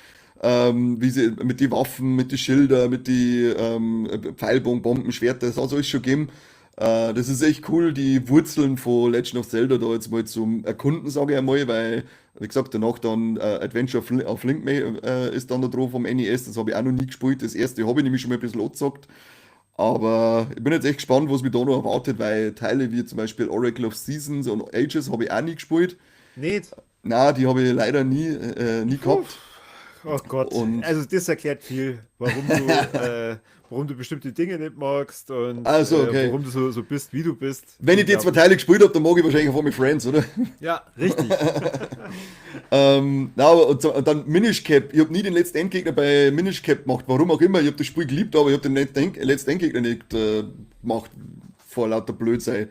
Wie sie mit den Waffen, mit den Schilder, mit den Pfeilbogen, Bomben, Schwerter, das hat es alles schon gegeben. Das ist echt cool, die Wurzeln von Legend of Zelda da jetzt mal zum Erkunden, sage ich einmal, weil, wie gesagt, danach dann Adventure auf Link ist dann da drauf vom NES, das habe ich auch noch nie gespielt. Das erste habe ich nämlich schon mal ein bisschen angezockt. Aber ich bin jetzt echt gespannt, was mich da noch erwartet, weil Teile wie zum Beispiel Oracle of Seasons und Ages habe ich auch nie gespielt. Nicht? Na, die habe ich leider nie Puh. gehabt. Oh Gott. Und Also das erklärt viel, warum du bestimmte Dinge nicht magst und also, okay. warum du so bist, wie du bist. Wenn ich die zwei Teile gespielt habe, dann mag ich wahrscheinlich auch mit Friends, oder? Ja, richtig. Na, aber und dann Minish Cap. Ich habe nie den letzten Endgegner bei Minish Cap gemacht. Warum auch immer. Ich habe das Spiel geliebt, aber ich habe den letzten Endgegner nicht gemacht. Vor lauter Blödsinn.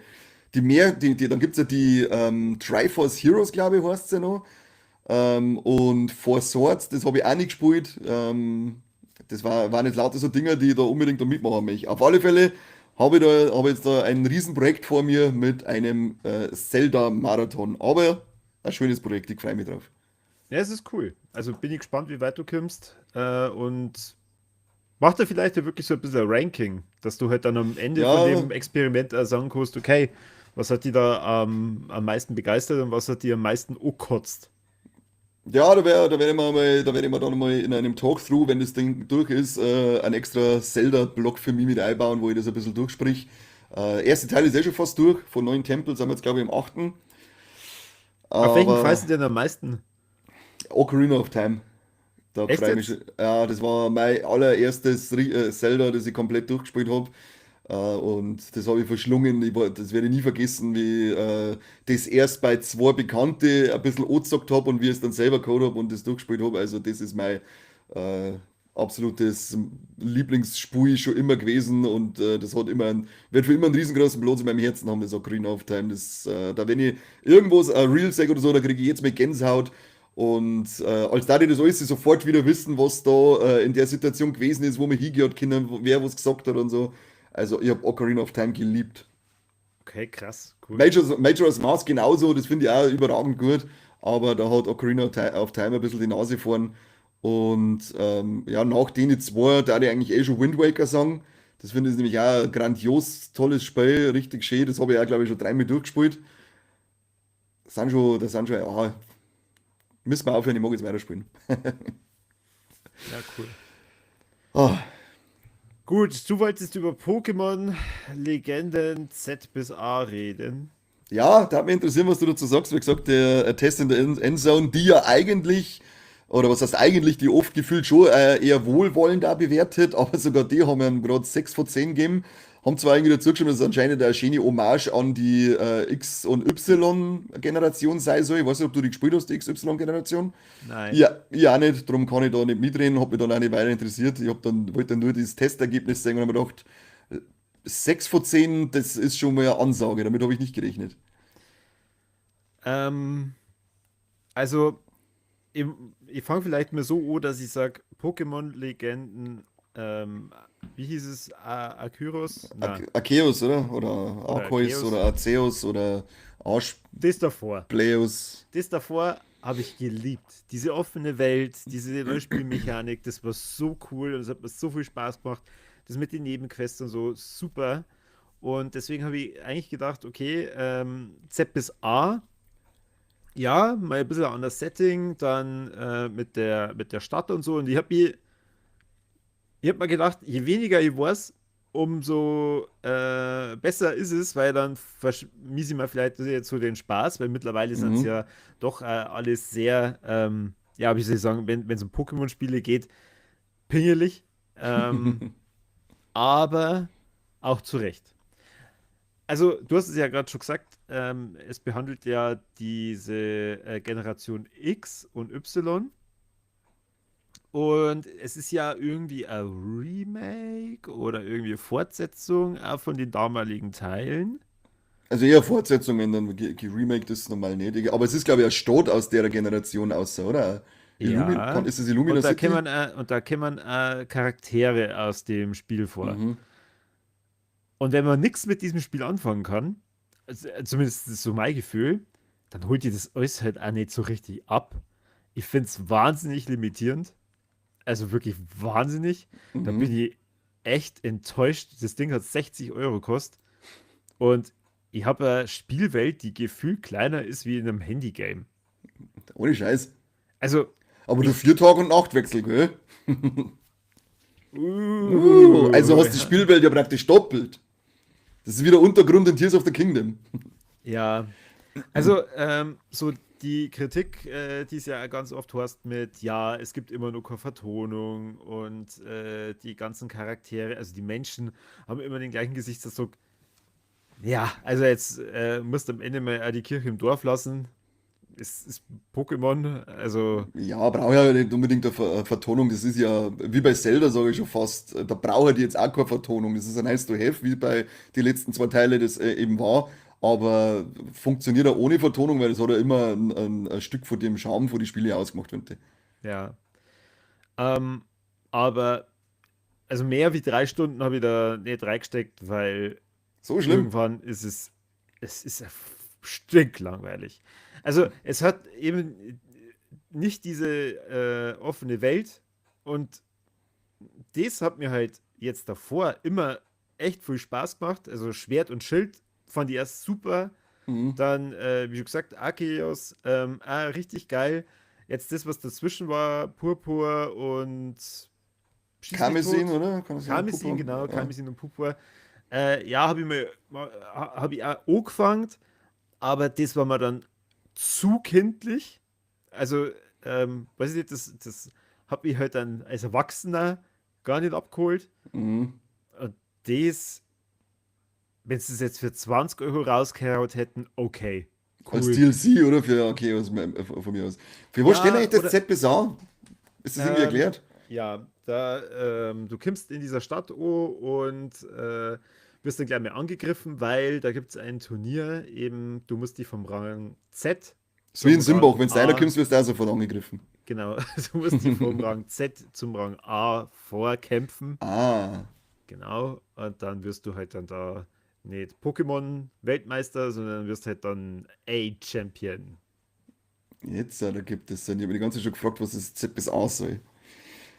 Dann gibt es ja die Triforce Heroes, glaube ich, heißt sie ja noch. Und Four Swords, das habe ich auch nicht gespielt. Das war nicht lauter so Dinger, die ich da unbedingt da mitmachen möchte. Auf alle Fälle habe ich jetzt da ein Riesenprojekt vor mir mit einem Zelda-Marathon. Aber ein schönes Projekt, ich freue mich drauf. Ja, es ist cool. Also bin ich gespannt, wie weit du kommst. Und mach da vielleicht ja wirklich so ein bisschen ein Ranking, dass du halt dann am Ende von Ja, dem Experiment sagen kannst, okay, was hat die da am meisten begeistert und was hat die am meisten angekotzt. ja, da werde ich mir dann mal in einem Talkthrough, wenn das Ding durch ist, einen extra Zelda-Block für mich mit einbauen, wo ich das ein bisschen durchsprich. Erste Teil ist eh schon fast durch. Von 9 Tempel sind wir jetzt, glaube ich, im achten. Auf welchen Aber gefällt dir denn am meisten? Ocarina of Time, da Echt freue ich mich jetzt? schon. Ja, das war mein allererstes Zelda, das ich komplett durchgespielt habe. Und das habe ich verschlungen. Das werde ich nie vergessen, wie das erst bei zwei Bekannte ein bisschen angezockt habe und wie ich es dann selber gehabt habe und das durchgespielt habe. Also das ist mein äh, absolutes Lieblingsspiel schon immer gewesen und das wird für immer einen riesengroßen Platz in meinem Herzen haben, das Ocarina of Time. Da wenn ich irgendwo ein Reel sehe oder so, da kriege ich jetzt mit Gänsehaut. Und als da die das alles sofort wieder wissen, was da in der Situation gewesen ist, wo man hingehört können, wer was gesagt hat und so. Also ich habe Ocarina of Time geliebt. Okay, krass, cool. Majora's Mask genauso, das finde ich auch überragend gut, aber da hat Ocarina of Time ein bisschen die Nase vorn. Und ja, nach denen zwei, da ich eigentlich eh schon Wind Waker sagen. Das finde ich nämlich auch ein grandios, tolles Spiel, richtig schön. Das habe ich auch, glaube ich, schon dreimal durchgespielt. Das sind schon, ja, müssen wir aufhören, ich mag jetzt weiterspielen. Ja, cool. Ah, Gut, du wolltest über Pokémon Legenden Z bis A reden. ja, da hat mich interessiert, was du dazu sagst. Wie gesagt, der Test in der Endzone, die ja eigentlich, oder was heißt eigentlich, die oft gefühlt schon eher wohlwollend auch bewertet, aber sogar die haben ja gerade 6 von 10 gegeben. Haben zwar irgendwie dazu geschrieben, dass es anscheinend eine schöne Hommage an die X- und Y-Generation sein soll. Ich weiß nicht, ob du die gespielt hast, die XY-Generation. Nein. Ja, ich auch nicht, darum kann ich da nicht mitreden, habe mich dann auch nicht weiter interessiert. Wollte dann nur dieses Testergebnis sehen und habe mir gedacht, 6 von 10, das ist schon mal eine Ansage, damit habe ich nicht gerechnet. Ähm, also, ich, ich fange vielleicht mal so an, dass ich sage, Pokémon-Legenden, wie hieß es, Arceus? Na, Arceus, oder? Oder oder Arceus Arceus? oder Arceus oder Das davor. Archpleus. Das davor habe ich geliebt. Diese offene Welt, diese neue Spielmechanik, das war so cool und es hat mir so viel Spaß gemacht. Das mit den Nebenquests und so, super. Und deswegen habe ich eigentlich gedacht, okay, Z bis A, ja, mal ein bisschen anders Setting, dann mit der Stadt und so. Und ich hab mir gedacht, je weniger ich weiß, umso besser ist es, weil dann vermiese ich mir vielleicht jetzt so den Spaß, weil mittlerweile sind es Mhm. ja doch alles sehr, ja, wie soll ich sagen, wenn es um Pokémon-Spiele geht, pingelig, aber auch zu Recht. Also, du hast es ja gerade schon gesagt, es behandelt ja diese Generation X und Y. Und es ist ja irgendwie ein Remake oder irgendwie eine Fortsetzung auch von den damaligen Teilen. Also eher Fortsetzungen, dann geremaked ist es normal nicht. Aber es ist, glaube ich, ein Start aus der Generation außer, oder? Ja. Ist es Illumina Und da City? kämen, Charaktere aus dem Spiel vor. Mhm. Und wenn man nichts mit diesem Spiel anfangen kann, zumindest ist so mein Gefühl, dann holt ihr das alles halt auch nicht so richtig ab. Ich finde es wahnsinnig limitierend. Also wirklich wahnsinnig. Da bin Mhm. ich echt enttäuscht. Das Ding hat 60 € gekostet. Und ich habe eine Spielwelt, die gefühlt kleiner ist wie in einem Handygame. Ohne Scheiß. Also, Aber du ich. 4 Tage und Nachtwechsel, gell? Also hast du die Ja. Spielwelt ja praktisch doppelt. Das ist wieder Untergrund in Tears of the Kingdom. Ja. Also, so die Kritik, die es ja ganz oft hast mit, ja, es gibt immer nur keine Vertonung und die ganzen Charaktere, also die Menschen haben immer den gleichen Gesichtsausdruck. Ja, also jetzt musst du am Ende mal die Kirche im Dorf lassen. Es ist Pokémon, also Ja, brauche ja nicht unbedingt eine Vertonung. Das ist ja, wie bei Zelda, sage ich schon fast, da brauche ich jetzt auch keine Vertonung. Das ist ein nice to have, wie bei die letzten zwei Teile das eben war. Aber funktioniert auch ohne Vertonung, weil das hat ja immer ein Stück von dem Charme von die Spiele ausgemacht, finde ich. ja. Ähm, aber also mehr wie 3 Stunden habe ich da nicht reingesteckt, weil So schlimm. irgendwann es ist ja stinklangweilig. Also es hat eben nicht diese offene Welt und das hat mir halt jetzt davor immer echt viel Spaß gemacht. Also Schwert und Schild fand ich erst super. Mhm. Dann, wie schon gesagt, Arceus, richtig geil. Jetzt das, was dazwischen war, Purpur und Schieß mich Karmesin, tot. oder? Kann das sein? Karmesin, Puppe? genau, Ja. Karmesin und Purpur. Ja, hab ich auch angefangen, aber das war mir dann zu kindlich. Also, weiß ich nicht, das hat mich halt dann als Erwachsener gar nicht abgeholt. Mhm. Und das, wenn sie es jetzt für 20 € rausgehauen hätten, okay, Als cool. DLC, oder? Für, okay, von mir aus. Für was steht Ja, eigentlich das oder ZBSA? Ist das irgendwie ähm, erklärt? ja, du kommst in dieser Stadt und wirst dann gleich mal angegriffen, weil da gibt es ein Turnier, eben, du musst die vom Rang Z Ist wie in zum Simbach, Rang wenn du da A, kommst, wirst du auch sofort angegriffen. genau, du musst dich vom Rang Z zum Rang A vorkämpfen. Ah, Genau, und dann wirst du halt dann da nicht Pokémon-Weltmeister, sondern wirst halt dann A-Champion. jetzt, da gibt es dann. Ich habe die ganze Zeit schon gefragt, was das Z bis A soll.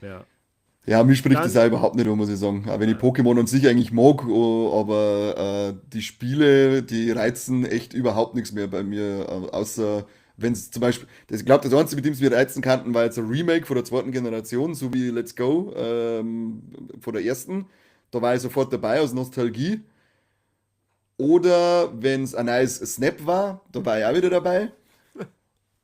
Ja. Ja, mich spricht das Dann, auch überhaupt nicht an, muss ich sagen. Auch wenn ich äh, Pokémon an sich eigentlich mag, aber die Spiele, die reizen echt überhaupt nichts mehr bei mir. Außer wenn es zum Beispiel, ich glaube, das Einzige, mit dem es mir reizen kannten, war jetzt ein Remake von der zweiten Generation, so wie Let's Go von der ersten. Da war ich sofort dabei aus Nostalgie. Oder wenn es ein neues Snap war, da war ich auch wieder dabei.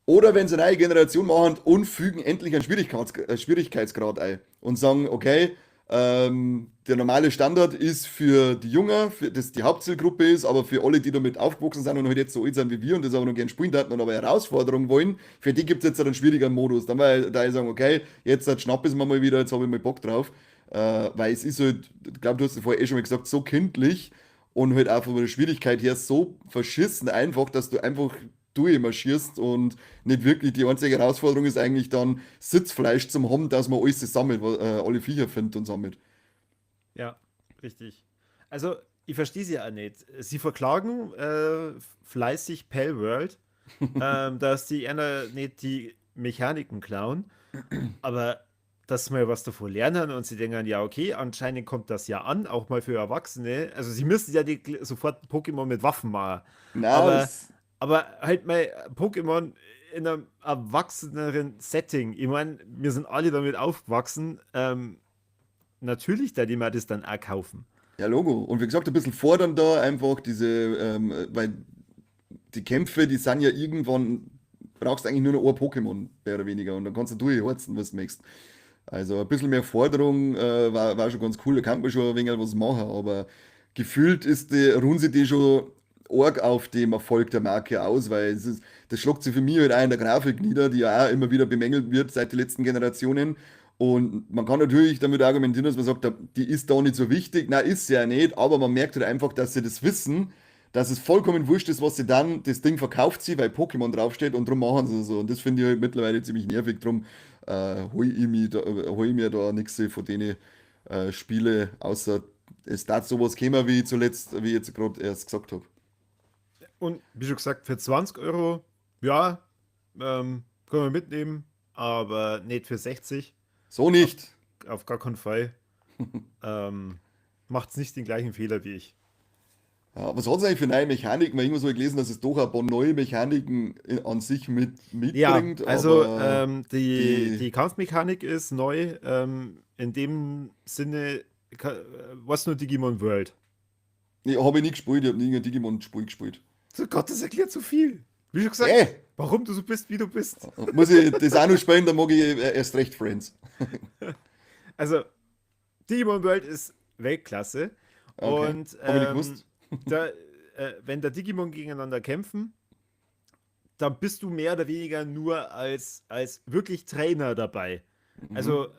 Oder wenn sie eine neue Generation machen und fügen endlich einen Schwierigkeitsgrad ein und sagen, okay, der normale Standard ist für die Jungen, für das die Hauptzielgruppe ist, aber für alle, die damit aufgewachsen sind und halt jetzt so alt sind wie wir und das aber noch gerne spielen hatten und aber Herausforderungen wollen, für die gibt es jetzt einen schwierigeren Modus. Dann war da ich sagen, okay, jetzt schnapp es mir mal wieder, jetzt habe ich mal Bock drauf. Weil es ist halt, ich glaube, du hast es vorher eh schon mal gesagt, so kindlich und halt auch von der Schwierigkeit her so verschissen einfach, dass du einfach durchmarschierst und nicht wirklich, die einzige Herausforderung ist eigentlich dann Sitzfleisch zum haben, dass man alles sammelt, alle Viecher findet und sammelt. ja, richtig. Also, ich verstehe sie ja nicht. Sie verklagen fleißig Palworld, dass die einer nicht die Mechaniken klauen, aber dass sie mal was davon lernen und sie denken, ja, okay, anscheinend kommt das ja an, auch mal für Erwachsene. Also, sie müssen ja die, sofort Pokémon mit Waffen machen, Na, aber, das, aber halt mal Pokémon in einem erwachseneren Setting. Ich meine, wir sind alle damit aufgewachsen. Natürlich, da die mal das dann auch kaufen. ja, Logo. Und wie gesagt, ein bisschen fordern da einfach diese, weil die Kämpfe, die sind ja irgendwann, brauchst eigentlich nur noch ein Pokémon, mehr oder weniger, und dann kannst du durchheizen, was du möchtest. Also ein bisschen mehr Forderung war schon ganz cool, da kann man schon ein wenig was machen, aber gefühlt ruhen sie die schon arg auf dem Erfolg der Marke aus, weil das schlägt sich für mich halt auch in der Grafik nieder, die ja auch immer wieder bemängelt wird seit den letzten Generationen. Und man kann natürlich damit argumentieren, dass man sagt, die ist da nicht so wichtig. Nein, ist sie ja nicht, aber man merkt halt einfach, dass sie das wissen, dass es vollkommen wurscht ist, was sie dann, das Ding verkauft sie, weil Pokémon draufsteht und darum machen sie es so. Und das finde ich halt mittlerweile ziemlich nervig. Darum hol ich mir da nichts von denen Spiele, außer es da sowas käme, wie zuletzt, wie ich jetzt gerade erst gesagt habe. Und wie schon gesagt, für 20 Euro, ja, können wir mitnehmen, aber nicht für 60. So Auf, nicht. auf gar keinen Fall. Macht's nicht den gleichen Fehler wie ich. Ja, was hat es eigentlich für neue Mechaniken? Weil irgendwas habe ich gelesen, dass es doch ein paar neue Mechaniken an sich Ja, mitbringt, also aber die, die Kampfmechanik ist neu. In dem Sinne, was nur Digimon World. nee, habe ich nie gespielt, ich habe nie ein Digimon-Spiel gespielt. So Gott, das erklärt so viel. Wie schon gesagt, Äh, warum du so bist, wie du bist. muss ich das auch noch spielen, dann mag ich erst recht Friends. Also, Digimon World ist Weltklasse. Okay, Und habe ich nicht gewusst. da, wenn da Digimon gegeneinander kämpfen, dann bist du mehr oder weniger nur als wirklich Trainer dabei. Mhm, Also,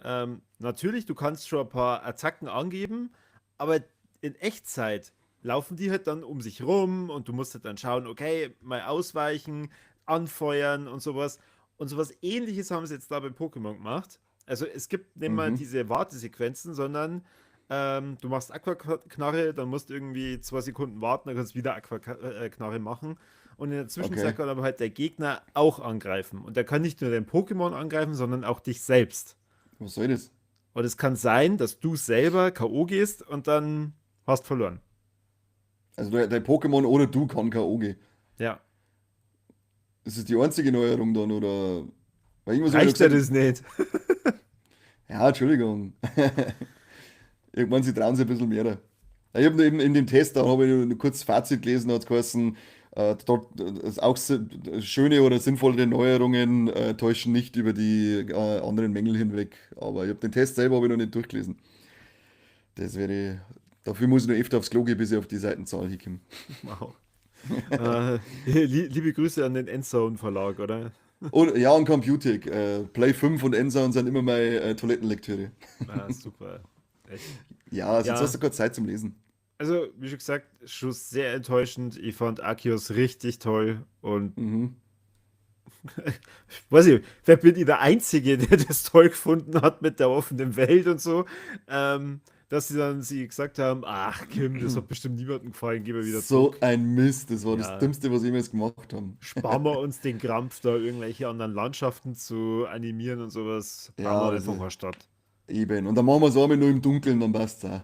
natürlich, du kannst schon ein paar Attacken angeben, aber in Echtzeit laufen die halt dann um sich rum und du musst halt dann schauen, okay, mal ausweichen, anfeuern und sowas. Und sowas ähnliches haben sie jetzt da bei Pokémon gemacht. Also es gibt nicht mal mhm, diese Wartesequenzen, sondern du machst Aquaknarre, dann musst du irgendwie 2 Sekunden warten, dann kannst du wieder Aquaknarre machen. Und in der okay. Zwischenzeit kann aber halt der Gegner auch angreifen. Und der kann nicht nur dein Pokémon angreifen, sondern auch dich selbst. Was soll das? Und es kann sein, dass du selber K.O. gehst und dann hast verloren. Also dein Pokémon ohne du kann K.O. gehen. Ja. Ist das die einzige Neuerung dann, oder? Weil irgendwas habe ich noch Reicht ja gesagt, das nicht? ja, Entschuldigung. Irgendwann sie trauen sich ein bisschen mehr. Ja, ich habe eben in dem Test, da habe ich nur kurz Fazit gelesen, da hat es geheißen, dort ist auch schöne oder sinnvolle Neuerungen täuschen nicht über die anderen Mängel hinweg. Aber ich habe den Test selber habe ich noch nicht durchgelesen. Das wäre, dafür muss ich noch öfter aufs Klo gehen, bis ich auf die Seitenzahl hinkomme. Wow. Liebe Grüße an den Endzone Verlag, oder? Und ja, und Computing. Play 5 und Ensound sind immer meine Toilettenlektüre. Ah, super. Echt. Ja, sonst hast Ja, du keine Zeit zum Lesen. also, wie schon gesagt, Schuss sehr enttäuschend. Ich fand Arceus richtig toll und Mhm. weiß ich, wer bin ich der Einzige, der das toll gefunden hat mit der offenen Welt und so, dass sie gesagt haben, ach Kim, das hat bestimmt niemandem gefallen, gehen wir wieder So zurück. ein Mist, das war das Ja, Dümmste, was sie jemals gemacht haben. sparen wir uns den Krampf, da irgendwelche anderen Landschaften zu animieren und sowas, bauen Ja, wir das einfach ist mal Stadt. eben. Und dann machen wir es einmal nur im Dunkeln, dann passt es auch.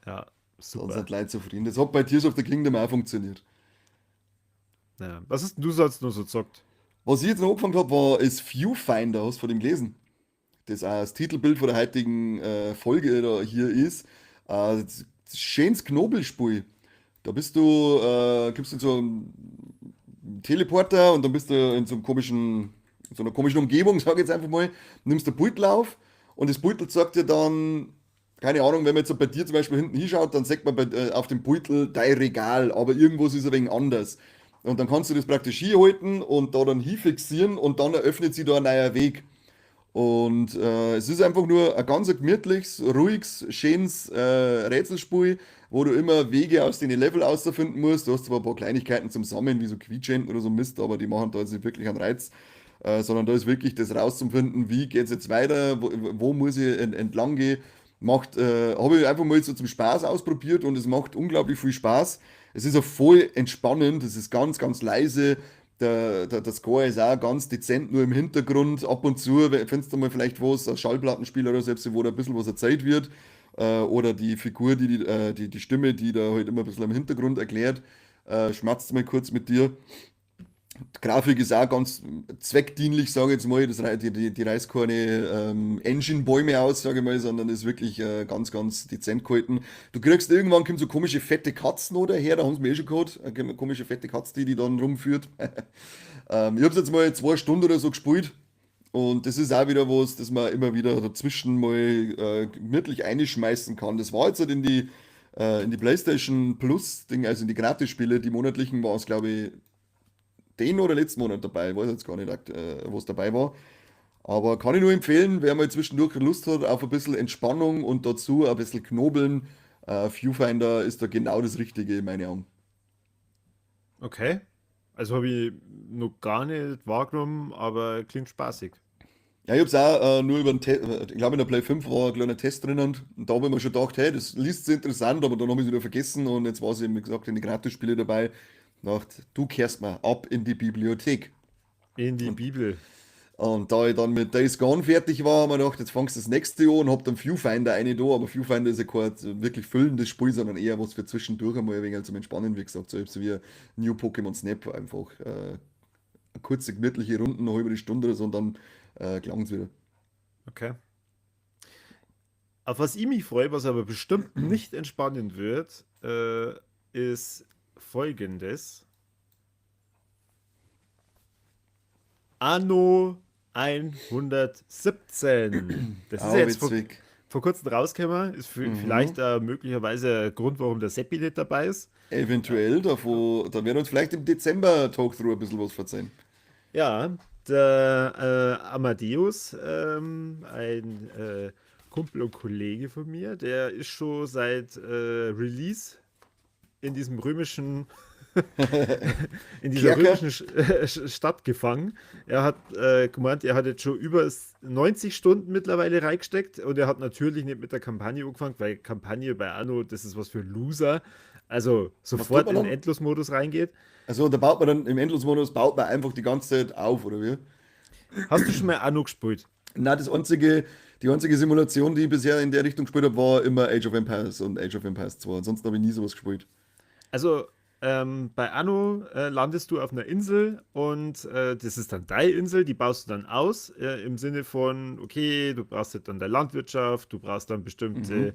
Ja, Dann super. sind die Leute zufrieden. Das hat bei Tears of the Kingdom auch funktioniert. Ja. Was hast denn du sonst nur so zockt? Was ich jetzt noch angefangen habe, war das Viewfinder. Hast du von dem gelesen? Das auch das Titelbild von der heutigen Folge da hier ist. Das schönes Knobelspiel. Da bist du, gibst du so einen Teleporter und dann bist du in so einer komischen Umgebung, sag ich jetzt einfach mal, nimmst den Beutel auf und das Beutel sagt dir dann, keine Ahnung, wenn man jetzt so bei dir zum Beispiel hinten hinschaut, dann sagt man auf dem Beutel dein Regal, aber irgendwas ist ein wenig anders. Und dann kannst du das praktisch hinhalten und da dann hinfixieren und dann eröffnet sich da ein neuer Weg. Und es ist einfach nur ein ganz gemütliches, ruhiges, schönes Rätselspiel, wo du immer Wege aus den Level ausfinden musst. Du hast zwar ein paar Kleinigkeiten zum Sammeln, wie so Quietschenten oder so Mist, aber die machen da jetzt nicht wirklich einen Reiz. Sondern da ist wirklich das rauszufinden, wie geht es jetzt weiter, wo muss ich entlang gehen. Habe ich einfach mal so zum Spaß ausprobiert und es macht unglaublich viel Spaß. Es ist auch voll entspannend, es ist ganz, ganz leise. Der Score ist auch ganz dezent nur im Hintergrund. Ab und zu findest du mal vielleicht was, ein Schallplattenspieler oder selbst, wo da ein bisschen was erzählt wird. Oder die Figur, die Stimme, die da halt immer ein bisschen im Hintergrund erklärt, schmatzt mal kurz mit dir. Die Grafik ist auch ganz zweckdienlich, sage ich jetzt mal. Die reißt keine Engine-Bäume aus, sage ich mal, sondern ist wirklich ganz, ganz dezent gehalten. Du kriegst irgendwann kommt so komische fette Katzen oder her, da haben sie mir eh schon gehabt. Eine komische fette Katze, die dann rumführt. Ich habe es jetzt mal 2 Stunden oder so gespielt. Und das ist auch wieder was, das man immer wieder dazwischen mal gemütlich einschmeißen kann. Das war jetzt halt in die PlayStation Plus-Ding, also in die Gratis-Spiele, die monatlichen war es, glaube ich, den oder letzten Monat dabei. Ich weiß jetzt gar nicht, was dabei war. Aber kann ich nur empfehlen, wer mal zwischendurch Lust hat auf ein bisschen Entspannung und dazu ein bisschen Knobeln. Viewfinder ist da genau das Richtige in meinen Augen. Okay. Also habe ich noch gar nicht wahrgenommen, aber klingt spaßig. Ja, ich habe es auch nur über den Test, ich glaube in der Play 5 war ein kleiner Test drinnen und da habe ich mir schon gedacht, hey, das liest sich interessant, aber dann habe ich es wieder vergessen und jetzt war es eben, wie gesagt, in die Gratis-Spiele dabei. Dachte, du kehrst mal ab in die Bibliothek. In die Und, Bibel. und da ich dann mit Days Gone fertig war, habe ich mir gedacht, jetzt fangst du das nächste an und hab dann Viewfinder eine da, aber Viewfinder ist ja kein wirklich füllendes Spiel, sondern eher was für zwischendurch einmal ein wenig zum Entspannen, wie gesagt, so wie New Pokémon Snap einfach. Kurze, gemütliche Runden, eine halbe Stunde oder so und dann klang es wieder. Okay. Auf was ich mich freue, was aber bestimmt nicht entspannen wird, ist folgendes. Anno 117. Das ist ja Auch jetzt witzig. vor kurzem rausgekommen. Ist Mhm. vielleicht möglicherweise ein Grund, warum der Seppi nicht dabei ist. Eventuell, da werden uns vielleicht im Dezember Talkthrough ein bisschen was verzeihen. Ja, der Amadeus, ein Kumpel und Kollege von mir, der ist schon seit Release in diesem römischen, in dieser Kerker? römischen Stadt gefangen. Er hat gemeint, er hat jetzt schon über 90 Stunden mittlerweile reingesteckt und er hat natürlich nicht mit der Kampagne angefangen, weil Kampagne bei Anno, das ist was für Loser. Also Was tut sofort man in den dann? Endlosmodus reingeht. Also da baut man dann im Endlosmodus baut man einfach die ganze Zeit auf, oder wie? Hast du schon mal Anno gespielt? Na, die einzige Simulation, die ich bisher in der Richtung gespielt habe, war immer Age of Empires und Age of Empires 2. Ansonsten habe ich nie sowas gespielt. Also, bei Anno landest du auf einer Insel und das ist dann deine Insel, die baust du dann aus, im Sinne von, okay, du brauchst halt dann deine Landwirtschaft, du brauchst dann bestimmte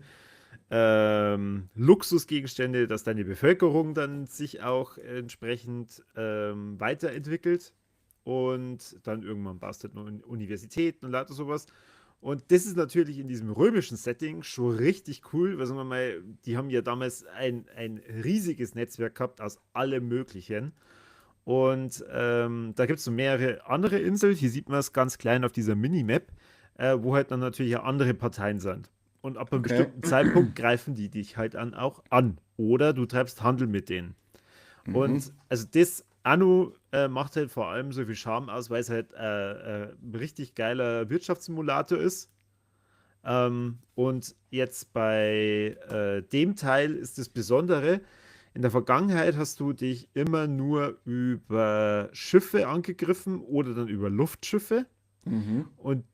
Mhm. Luxusgegenstände, dass deine Bevölkerung dann sich auch entsprechend weiterentwickelt und dann irgendwann baust du halt noch Universitäten und lauter sowas. Und das ist natürlich in diesem römischen Setting schon richtig cool, weil sagen wir mal, die haben ja damals ein riesiges Netzwerk gehabt aus allem Möglichen. Und da gibt es so mehrere andere Inseln. Hier sieht man es ganz klein auf dieser Minimap, wo halt dann natürlich auch andere Parteien sind. Und ab einem Okay. bestimmten Zeitpunkt greifen die dich halt auch an. Oder du treibst Handel mit denen. Mhm. Und also das Anno macht halt vor allem so viel Charme aus, weil es halt ein richtig geiler Wirtschaftssimulator ist. Und jetzt bei dem Teil ist das Besondere, in der Vergangenheit hast du dich immer nur über Schiffe angegriffen oder dann über Luftschiffe. Mhm. Und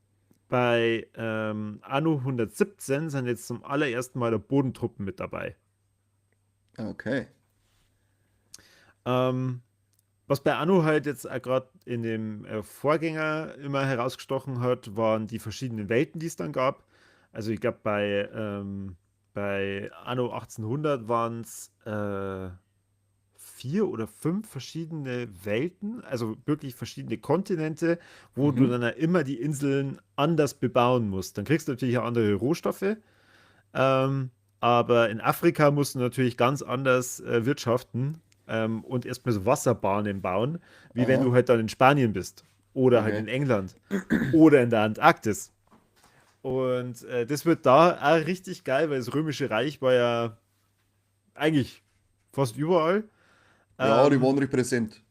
bei Anno 117 sind jetzt zum allerersten Mal der Bodentruppen mit dabei. Okay. Ähm, Was bei Anno halt jetzt gerade in dem Vorgänger immer herausgestochen hat, waren die verschiedenen Welten, die es dann gab. Also ich glaube, bei Anno 1800 waren es 4 oder 5 verschiedene Welten, also wirklich verschiedene Kontinente, wo du Mhm. dann ja immer die Inseln anders bebauen musst. Dann kriegst du natürlich auch andere Rohstoffe, ähm, aber in Afrika musst du natürlich ganz anders wirtschaften und erstmal so Wasserbahnen bauen, wie wenn du Aha. halt dann in Spanien bist oder halt Okay. in England oder in der Antarktis. Und das wird da auch richtig geil, weil das Römische Reich war ja eigentlich fast überall. Ja, die waren Ähm, recht präsent.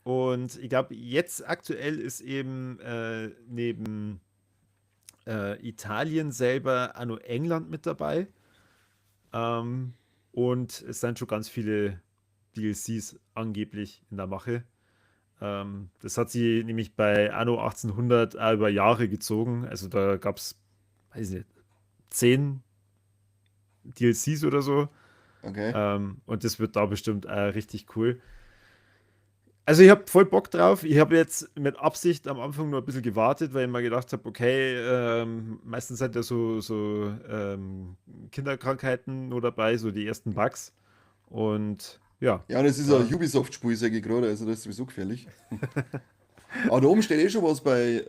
und ich glaube, jetzt aktuell ist eben neben Italien selber auch noch England mit dabei. Ähm, und es sind schon ganz viele DLCs angeblich in der Mache. Das hat sie nämlich bei Anno 1800 auch über Jahre gezogen. Also da gab es, weiß nicht, 10 DLCs oder so. Okay. Und das wird da bestimmt richtig cool. Also ich habe voll Bock drauf. Ich habe jetzt mit Absicht am Anfang nur ein bisschen gewartet, weil ich mir gedacht habe, okay, meistens sind ja so Kinderkrankheiten nur dabei, so die ersten Bugs. Und ja, Ja, und es ist ein da. Ubisoft-Spiel, sage ich gerade, also das ist sowieso gefährlich. Aber da oben steht eh schon was bei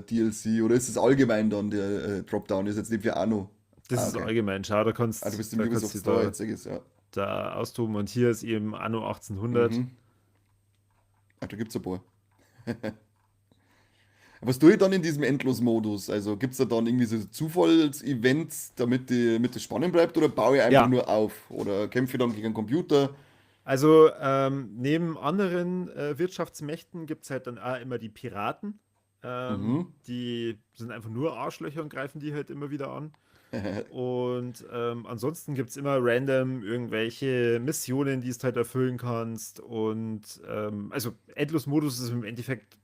DLC, oder ist es allgemein dann der Dropdown? Ist jetzt nicht für Anno. Das Ah, ist okay. allgemein. Schau, Ah, du bist im da Ubisoft kannst du Store, da, jetzt sag ich's, ja. da austoben. Und hier ist eben Anno 1800. Mhm. Ah, da gibt's ein paar. Was tue ich dann in diesem Endlos-Modus? Also gibt es da dann irgendwie so Zufalls-Events, damit es spannend bleibt, oder baue ich einfach Ja, nur auf? Oder kämpfe ich dann gegen einen Computer? also neben anderen Wirtschaftsmächten gibt es halt dann auch immer die Piraten. Mhm. Die sind einfach nur Arschlöcher und greifen die halt immer wieder an. Und ansonsten gibt es immer random irgendwelche Missionen, die du halt erfüllen kannst. Und also Endlos-Modus ist im Endeffekt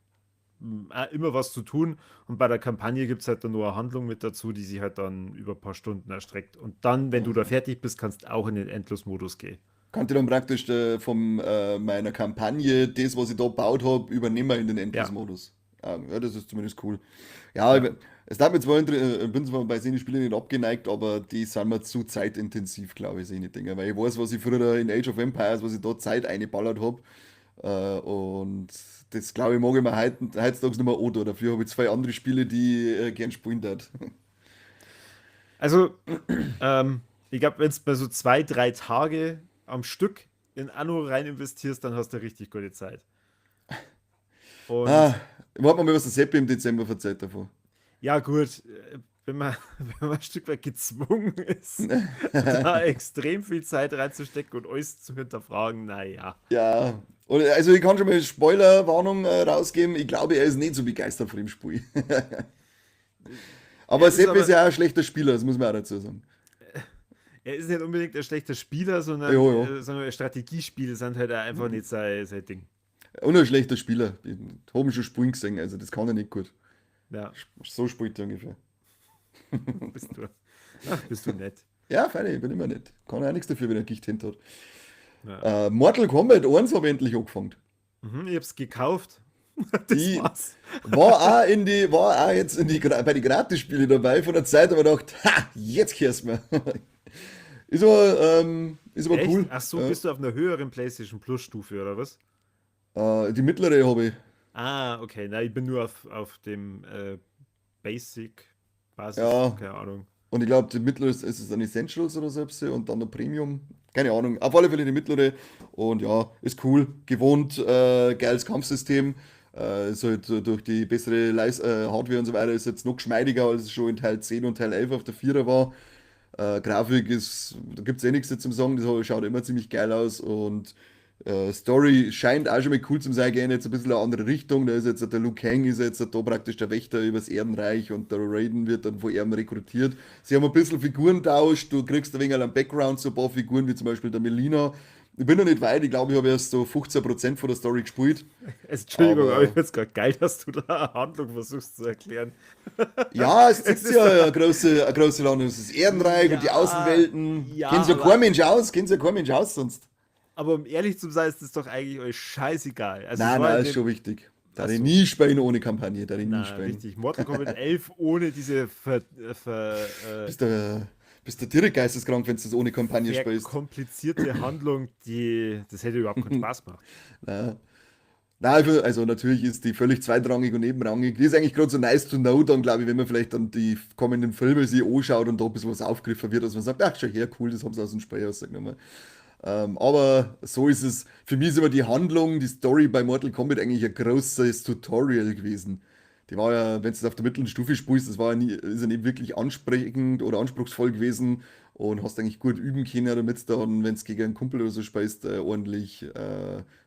immer was zu tun. Und bei der Kampagne gibt es halt dann nur eine Handlung mit dazu, die sich halt dann über ein paar Stunden erstreckt. Und dann, wenn du da Aha. fertig bist, kannst du auch in den Endlos-Modus gehen. Kann ich dann praktisch von meiner Kampagne das, was ich da gebaut habe, übernehmen in den Ja, Endlos-Modus. Ah, ja, das ist zumindest cool. Ja, ja. es hat mir zwar, bin zwar bei solchen Spielen nicht abgeneigt, aber die sind mir zu zeitintensiv, glaube ich, solche Dinge. Weil ich weiß, was ich früher in Age of Empires, was ich da Zeit eingeballert habe. Und das, glaube ich, mag ich mir heutzutage nicht mehr oder. Dafür habe ich zwei andere Spiele, die ich gern spielen darf. Also, ich glaube, wenn du mal so 2, 3 Tage am Stück in Anno rein investierst, dann hast du richtig gute Zeit. Ah, Und warten wir mal, was der Seppi im Dezember verzeiht davon. ja, gut, wenn man, wenn man ein Stück weit gezwungen ist, da extrem viel Zeit reinzustecken und alles zu hinterfragen, naja. Ja, also ich kann schon mal Spoilerwarnung rausgeben. Ich glaube, er ist nicht so begeistert von dem Spiel. Aber Er ist Sepp ist aber, ja auch ein schlechter Spieler, das muss man auch dazu sagen. er ist nicht unbedingt ein schlechter Spieler, Ja, ja. sondern Strategiespiele sind halt auch einfach nicht sein Ding. Und ein schlechter Spieler. Ich habe ihn schon spielen gesehen, also das kann er nicht gut. Ja, So spielt er ungefähr. bist du. Ach, bist du nett. Ja, fein, ich bin immer nicht. Kann er auch nichts dafür, wenn er Gicht hinter hat. Ja. Mortal Kombat 1 habe ich endlich angefangen. Ich hab's gekauft. Das Ich war's. war auch jetzt bei den Gratisspielen dabei von der Zeit, aber gedacht, ha, jetzt kehr's mir. Ist aber Echt? cool. Ach so, bist du auf einer höheren PlayStation Plus Stufe oder was? Die mittlere habe ich. Ah, okay. Na, ich bin nur auf dem Basic Basis, Ja, keine Ahnung. und ich glaube, die mittlere ist es dann Essentials oder selbst und dann der Premium. Keine Ahnung. Auf alle Fälle die mittlere. Und ja, ist cool. Gewohnt, geiles Kampfsystem. Ist halt durch die bessere Hardware und so weiter ist jetzt noch geschmeidiger, als es schon in Teil 10 und Teil 11 auf der Vierer war. Grafik ist, da gibt es eh nichts zum sagen, das schaut immer ziemlich geil aus und Story scheint auch schon mal cool zu sein, gehen jetzt ein bisschen eine andere Richtung. Da ist jetzt der Liu Kang ist jetzt da praktisch der Wächter übers Erdenreich und der Raiden wird dann von ihm rekrutiert. Sie haben ein bisschen Figuren tauscht, du kriegst ein wenig einen Background, so ein paar Figuren wie zum Beispiel der Melina. Ich bin noch nicht weit, ich glaube, ich habe erst so 15% von der Story gespielt. Entschuldigung, aber ich Aber finde es gerade geil, dass du da eine Handlung versuchst zu erklären. ja, es Es ist ist ja doch, eine große Landung. Es ist das Erdenreich und die ja, Außenwelten. ja, Kennt ja kein Mensch aus, kennt ja kein Mensch aus sonst. aber um ehrlich zu sein, ist das doch eigentlich euch scheißegal. Also es Nein, war nein, in ist dem, schon wichtig. Da ich achso, nie spielen ohne Kampagne, da ich nie na, spielen. richtig, Mortal Kombat 11 ohne diese Bist du, bist du direkt geisteskrank, wenn du das ohne Kampagne spielst. verkomplizierte Handlung, das hätte überhaupt keinen Spaß gemacht. Nein. Nein, also natürlich ist die völlig zweitrangig und nebenrangig. Die ist eigentlich gerade so nice to know dann, glaube ich, wenn man vielleicht dann die kommenden Filme sich anschaut und da ein bisschen was aufgegriffen wird, dass man sagt, ach, schon her, cool, das haben sie aus dem Spiel ausgenommen. Aber so ist es. Für mich ist immer die Handlung, die Story bei Mortal Kombat eigentlich ein großes Tutorial gewesen. Die war ja, wenn du es auf der mittleren Stufe spielst, das war ja nie, ist ja nicht wirklich ansprechend oder anspruchsvoll gewesen und hast eigentlich gut üben können, damit du dann, wenn es gegen einen Kumpel oder so spielst, ordentlich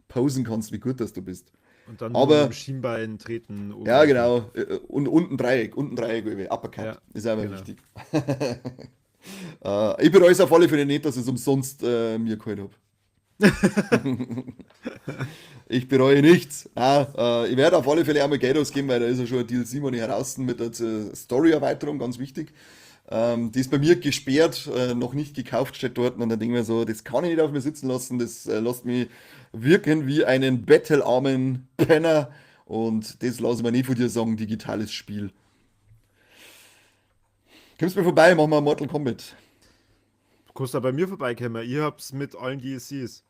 posen kannst, wie gut das du bist. Und dann nur mit dem Aber, Schienbein treten, ja, umwerfen. genau, und unten Dreieck, Uppercut, Ja, ist aber genau. wichtig. Ich bereue es auf alle Fälle nicht, dass ich es umsonst mir geholt habe. Ich bereue nichts. Ich werde auf alle Fälle einmal Geld ausgeben, weil da ist ja schon ein DLC mal heraus mit der Story-Erweiterung, ganz wichtig. Die ist bei mir gesperrt, noch nicht gekauft, steht dort. Und dann denke ich mir so, das kann ich nicht auf mir sitzen lassen. Das lässt mich wirken wie einen bettelarmen Penner. Und das lasse ich mir nicht von dir sagen, digitales Spiel. Kommst mir vorbei, machen wir Mortal Kombat. Du kannst da bei mir vorbeikommen. Ich hab's mit allen DLCs.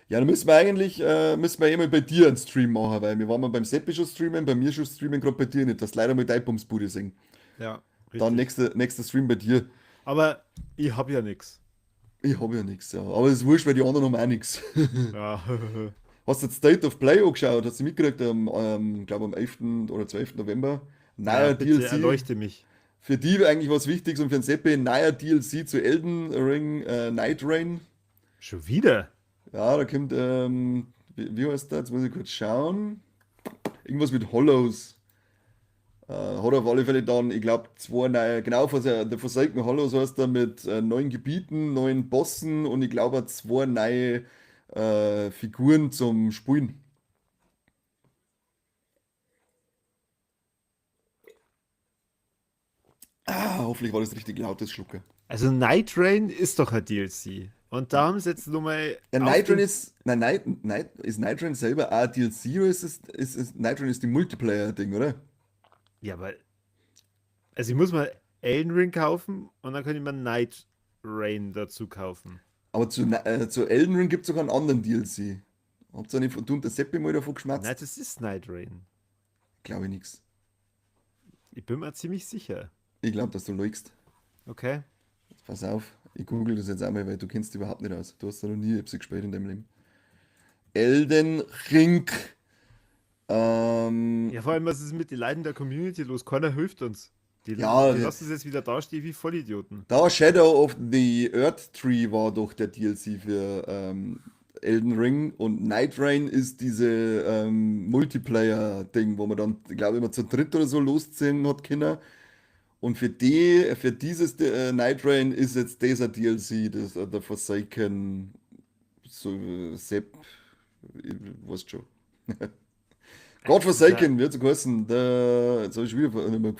Ja, dann müssen wir eh mal bei dir einen Stream machen, weil wir waren mal beim Seppi schon streamen, bei mir schon streamen, gerade bei dir nicht. Das leider mal deine Bumsbude singen. Ja, Dann richtig. nächster Stream bei dir. Aber ich hab ja nix. Ich habe ja nichts, ja. Aber es ist wurscht, weil die anderen haben auch nichts. Ja, Hast du jetzt State of Play angeschaut? Hast du mitgekriegt, glaube am 11. oder 12. November? ja, Neuer bitte DLC. erleuchte mich. Für die eigentlich was Wichtiges und für den Seppi, neuer DLC zu Elden Ring Night Rain. Schon wieder? Ja, da kommt, wie heißt das? Jetzt muss ich kurz schauen. Irgendwas mit Hollows. Hat auf alle Fälle dann, ich glaube, zwei neue, genau, der Forsaken Hollows heißt er mit neuen Gebieten, neuen Bossen und ich glaube auch zwei neue Figuren zum Spielen. Hoffentlich war das richtig lautes Schlucke. Also Night Rain ist doch ein DLC. Und da haben sie jetzt nochmal Ja, auf Night Rain den. ist, nein, ist Night Rain selber auch DLC oder Night Rain ist die Multiplayer-Ding, oder? Ja, aber. Also ich muss mal Elden Ring kaufen und dann kann ich mir Night Rain dazu kaufen. Aber zu Elden Ring gibt es sogar einen anderen DLC. Habt ihr nicht, du und der Seppi mal davon Nein, geschmatzt? das ist Night Rain. Glaube ich nichts. Ich bin mir ziemlich sicher. Ich glaube, dass du lügst. Okay. Pass auf, ich google das jetzt einmal, weil du kennst dich überhaupt nicht aus. Du hast da noch nie Epic gespielt in deinem Leben. Elden Ring. Ja, vor allem, was ist mit den Leuten der Community los? Keiner hilft uns. Ja, Die lassen es jetzt wieder dastehen wie Vollidioten. da Shadow of the Earth Tree war doch der DLC für Elden Ring und Night Rain ist diese Multiplayer-Ding, wo man dann, ich glaube, immer zu dritt oder so losziehen hat können. Und für dieses Night Rain ist jetzt dieser DLC, der Forsaken, so, Sepp, ich weiß schon. God Das ist ja. Forsaken wird so geheißen, jetzt habe ich schon wieder, nicht mehr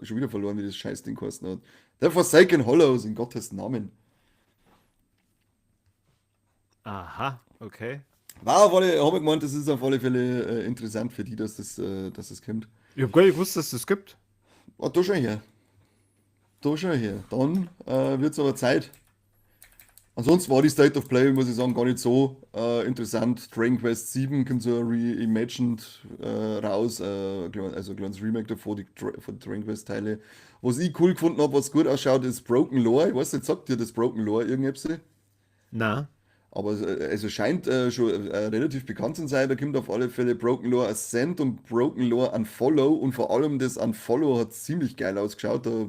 schon wieder verloren, wie das Scheißding geheißen hat. Der Forsaken Hollows in Gottes Namen. Aha, okay. Habe ich gemeint, das ist auf alle Fälle interessant für die, dass das kommt. Ich hab gar nicht gewusst, dass es das gibt. Ah, da schon her. Da schon her. Dann wird es aber Zeit. Ansonsten war die State of Play, muss ich sagen, gar nicht so interessant. Dragon Quest 7 kommt so reimagined raus, also ein kleines Remake davor, von den Dragon Quest Teile. Was ich cool gefunden habe, was gut ausschaut, ist Broken Lore. Ich weiß nicht, sagt dir das Broken Lore irgendetwas? Na, Aber also scheint schon relativ bekannt zu sein. Da kommt auf alle Fälle Broken Lore Ascent und Broken Lore Unfollow. Und vor allem das Unfollow hat ziemlich geil ausgeschaut. Da,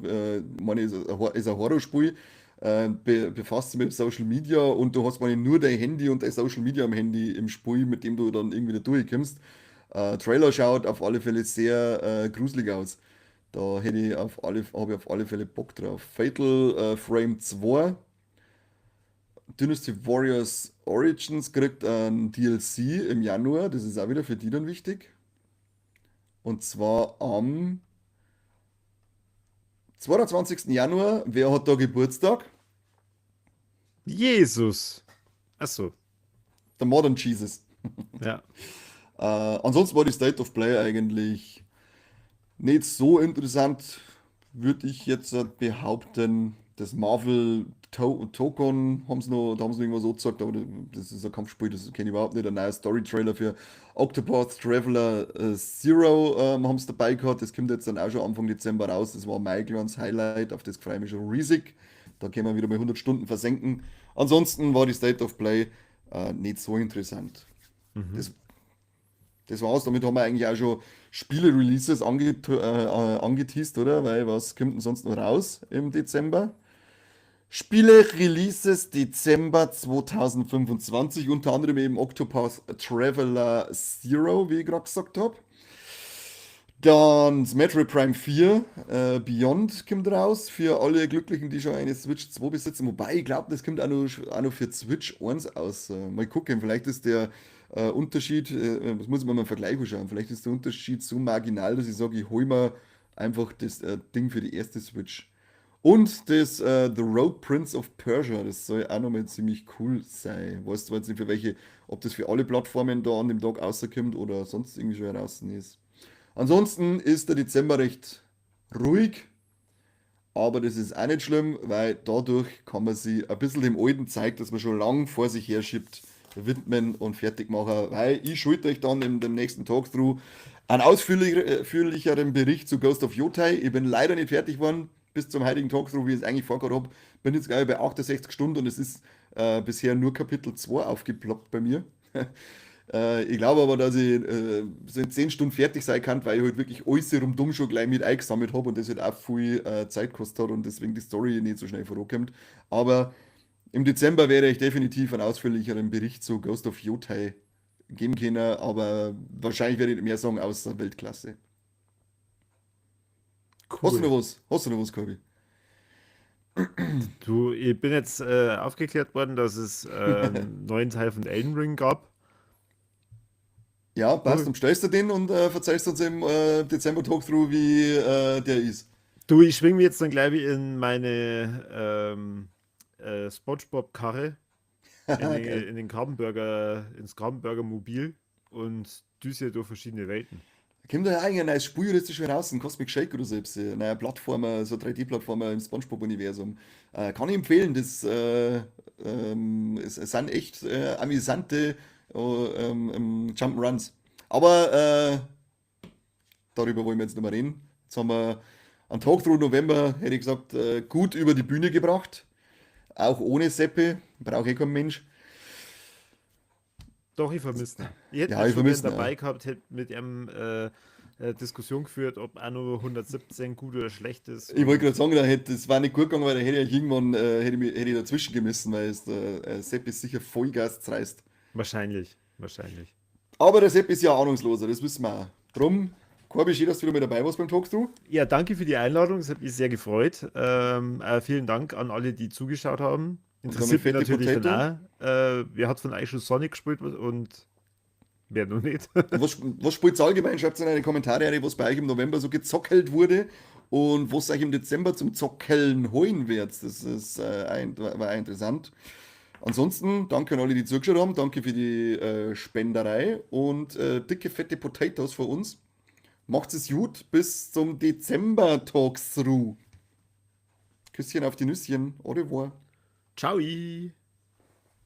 meine, ist ein Horrorspiel. befasst sich mit Social Media und du hast mal nur dein Handy und dein Social Media am Handy im Spiel, mit dem du dann irgendwie da durchkommst. Trailer schaut auf alle Fälle sehr gruselig aus. Da habe ich auf alle Fälle Bock drauf. Fatal Frame 2, Dynasty Warriors Origins kriegt ein DLC im Januar. Das ist auch wieder für die dann wichtig. Und zwar am 22. Januar. Wer hat da Geburtstag? Jesus. Achso, Der Modern Jesus. ja. Ansonsten war die State of Play eigentlich nicht so interessant, würde ich jetzt behaupten. Das Marvel Tokon haben sie noch, da haben sie noch irgendwas so gesagt, aber das ist ein Kampfspiel, das kenne ich überhaupt nicht. Ein neuer Story-Trailer für Octopath Traveler Zero haben sie dabei gehabt. Das kommt jetzt dann auch schon Anfang Dezember raus. Das war mein kleines Highlight, auf das freue ich mich schon riesig. Da können wir wieder mal 100 Stunden versenken. Ansonsten war die State of Play nicht so interessant. Mhm. Das Das war's. Damit haben wir eigentlich auch schon Spiele-Releases angeteased, oder? Weil was kommt denn sonst noch raus im Dezember? Spiele-Releases Dezember 2025, unter anderem eben Octopath Traveler Zero, wie ich gerade gesagt habe. Dann das Metroid Prime 4 Beyond kommt raus für alle Glücklichen, die schon eine Switch 2 besitzen. Wobei, ich glaube, das kommt auch noch für Switch 1 aus. Mal gucken, vielleicht ist der Unterschied, das muss ich mir mal im Vergleich anschauen, vielleicht ist der Unterschied so marginal, dass ich sage, ich hole mir einfach das Ding für die erste Switch. Und das The Road Prince of Persia, das soll auch nochmal ziemlich cool sein. Weißt du jetzt nicht für welche, ob das für alle Plattformen da an dem Tag rauskommt oder sonst irgendwie schon heraus ist. Ansonsten ist der Dezember recht ruhig, aber das ist auch nicht schlimm, weil dadurch kann man sich ein bisschen dem alten Zeug, das man schon lang vor sich herschiebt, widmen und fertig machen, weil ich schulde euch dann in dem nächsten Talkthrough einen ausführlicheren Bericht zu Ghost of Yotai. Ich bin leider nicht fertig geworden bis zum heutigen Talkthrough, wie ich es eigentlich vorgehabt habe. Bin jetzt glaube ich bei 68 Stunden und es ist bisher nur Kapitel 2 aufgeploppt bei mir. Ich glaube aber, dass ich so in 10 Stunden fertig sein kann, weil ich halt wirklich alles rundum schon gleich mit eingesammelt habe und das halt auch viel Zeit gekostet hat und deswegen die Story nicht so schnell vorankommt. Aber im Dezember werde ich definitiv einen ausführlicheren Bericht zu Ghost of Yotai geben können, aber wahrscheinlich werde ich mehr sagen außer Weltklasse. Hast du Cool. noch was? Hast du noch was, Kobi? Du, ich bin jetzt aufgeklärt worden, dass es einen neuen Teil von Elden Ring gab. Ja, passt. Du, Und stellst du den und verzeihst uns im Dezember Talkthrough, wie der ist. du, ich schwing mich jetzt dann gleich in meine SpongeBob-Karre, Geil. in den Krabbenburger, ins Krabbenburger-Mobil und düse durch verschiedene Welten. Kommt da eigentlich ein neues Spiel, das ist schon raus, ein Cosmic Shake oder so, ein neuer Plattformer, so 3D-Plattformer im SpongeBob-Universum. Kann ich empfehlen, es sind echt amüsante Jump'n'Runs. Aber darüber wollen wir jetzt nicht mehr reden. Jetzt haben wir einen Tag through November, hätte ich gesagt, gut über die Bühne gebracht. Auch ohne Seppe, braucht eh kein Mensch. Doch, ich vermisse ihn. Ich hätte Ja, ihn ich schon gern vermisse ihn dabei auch. gehabt, hätte mit ihm Diskussion geführt, ob Anno 117 gut oder schlecht ist. Ich wollte Und gerade sagen, das war nicht gut gegangen, weil da hätte ich irgendwann hätte ich dazwischen gemessen, weil Sepp ist sicher Vollgas zerreißt. wahrscheinlich, wahrscheinlich. Aber der Sepp ist ja ahnungsloser, das wissen wir auch. Drum, Corby, schön, dass du wieder mit dabei warst beim Talkthrough. Ja, danke für die Einladung, es hat mich sehr gefreut. Vielen Dank an alle, die zugeschaut haben. Und nochmal Interessiert mich fette natürlich dann Potato. auch. Wer hat von euch schon Sonic gespielt und wer noch nicht? Und was spielt allgemein? Schreibt es in die Kommentare rein, was bei euch im November so gezockelt wurde und was euch im Dezember zum Zockeln holen wird. Das ist, war interessant. Ansonsten, danke an alle, die zugeschaut haben. Danke für die Spenderei und dicke, fette Potatoes für uns. Macht's es gut. Bis zum Dezember Talks through. Küsschen auf die Nüsschen. Au revoir. Ciao!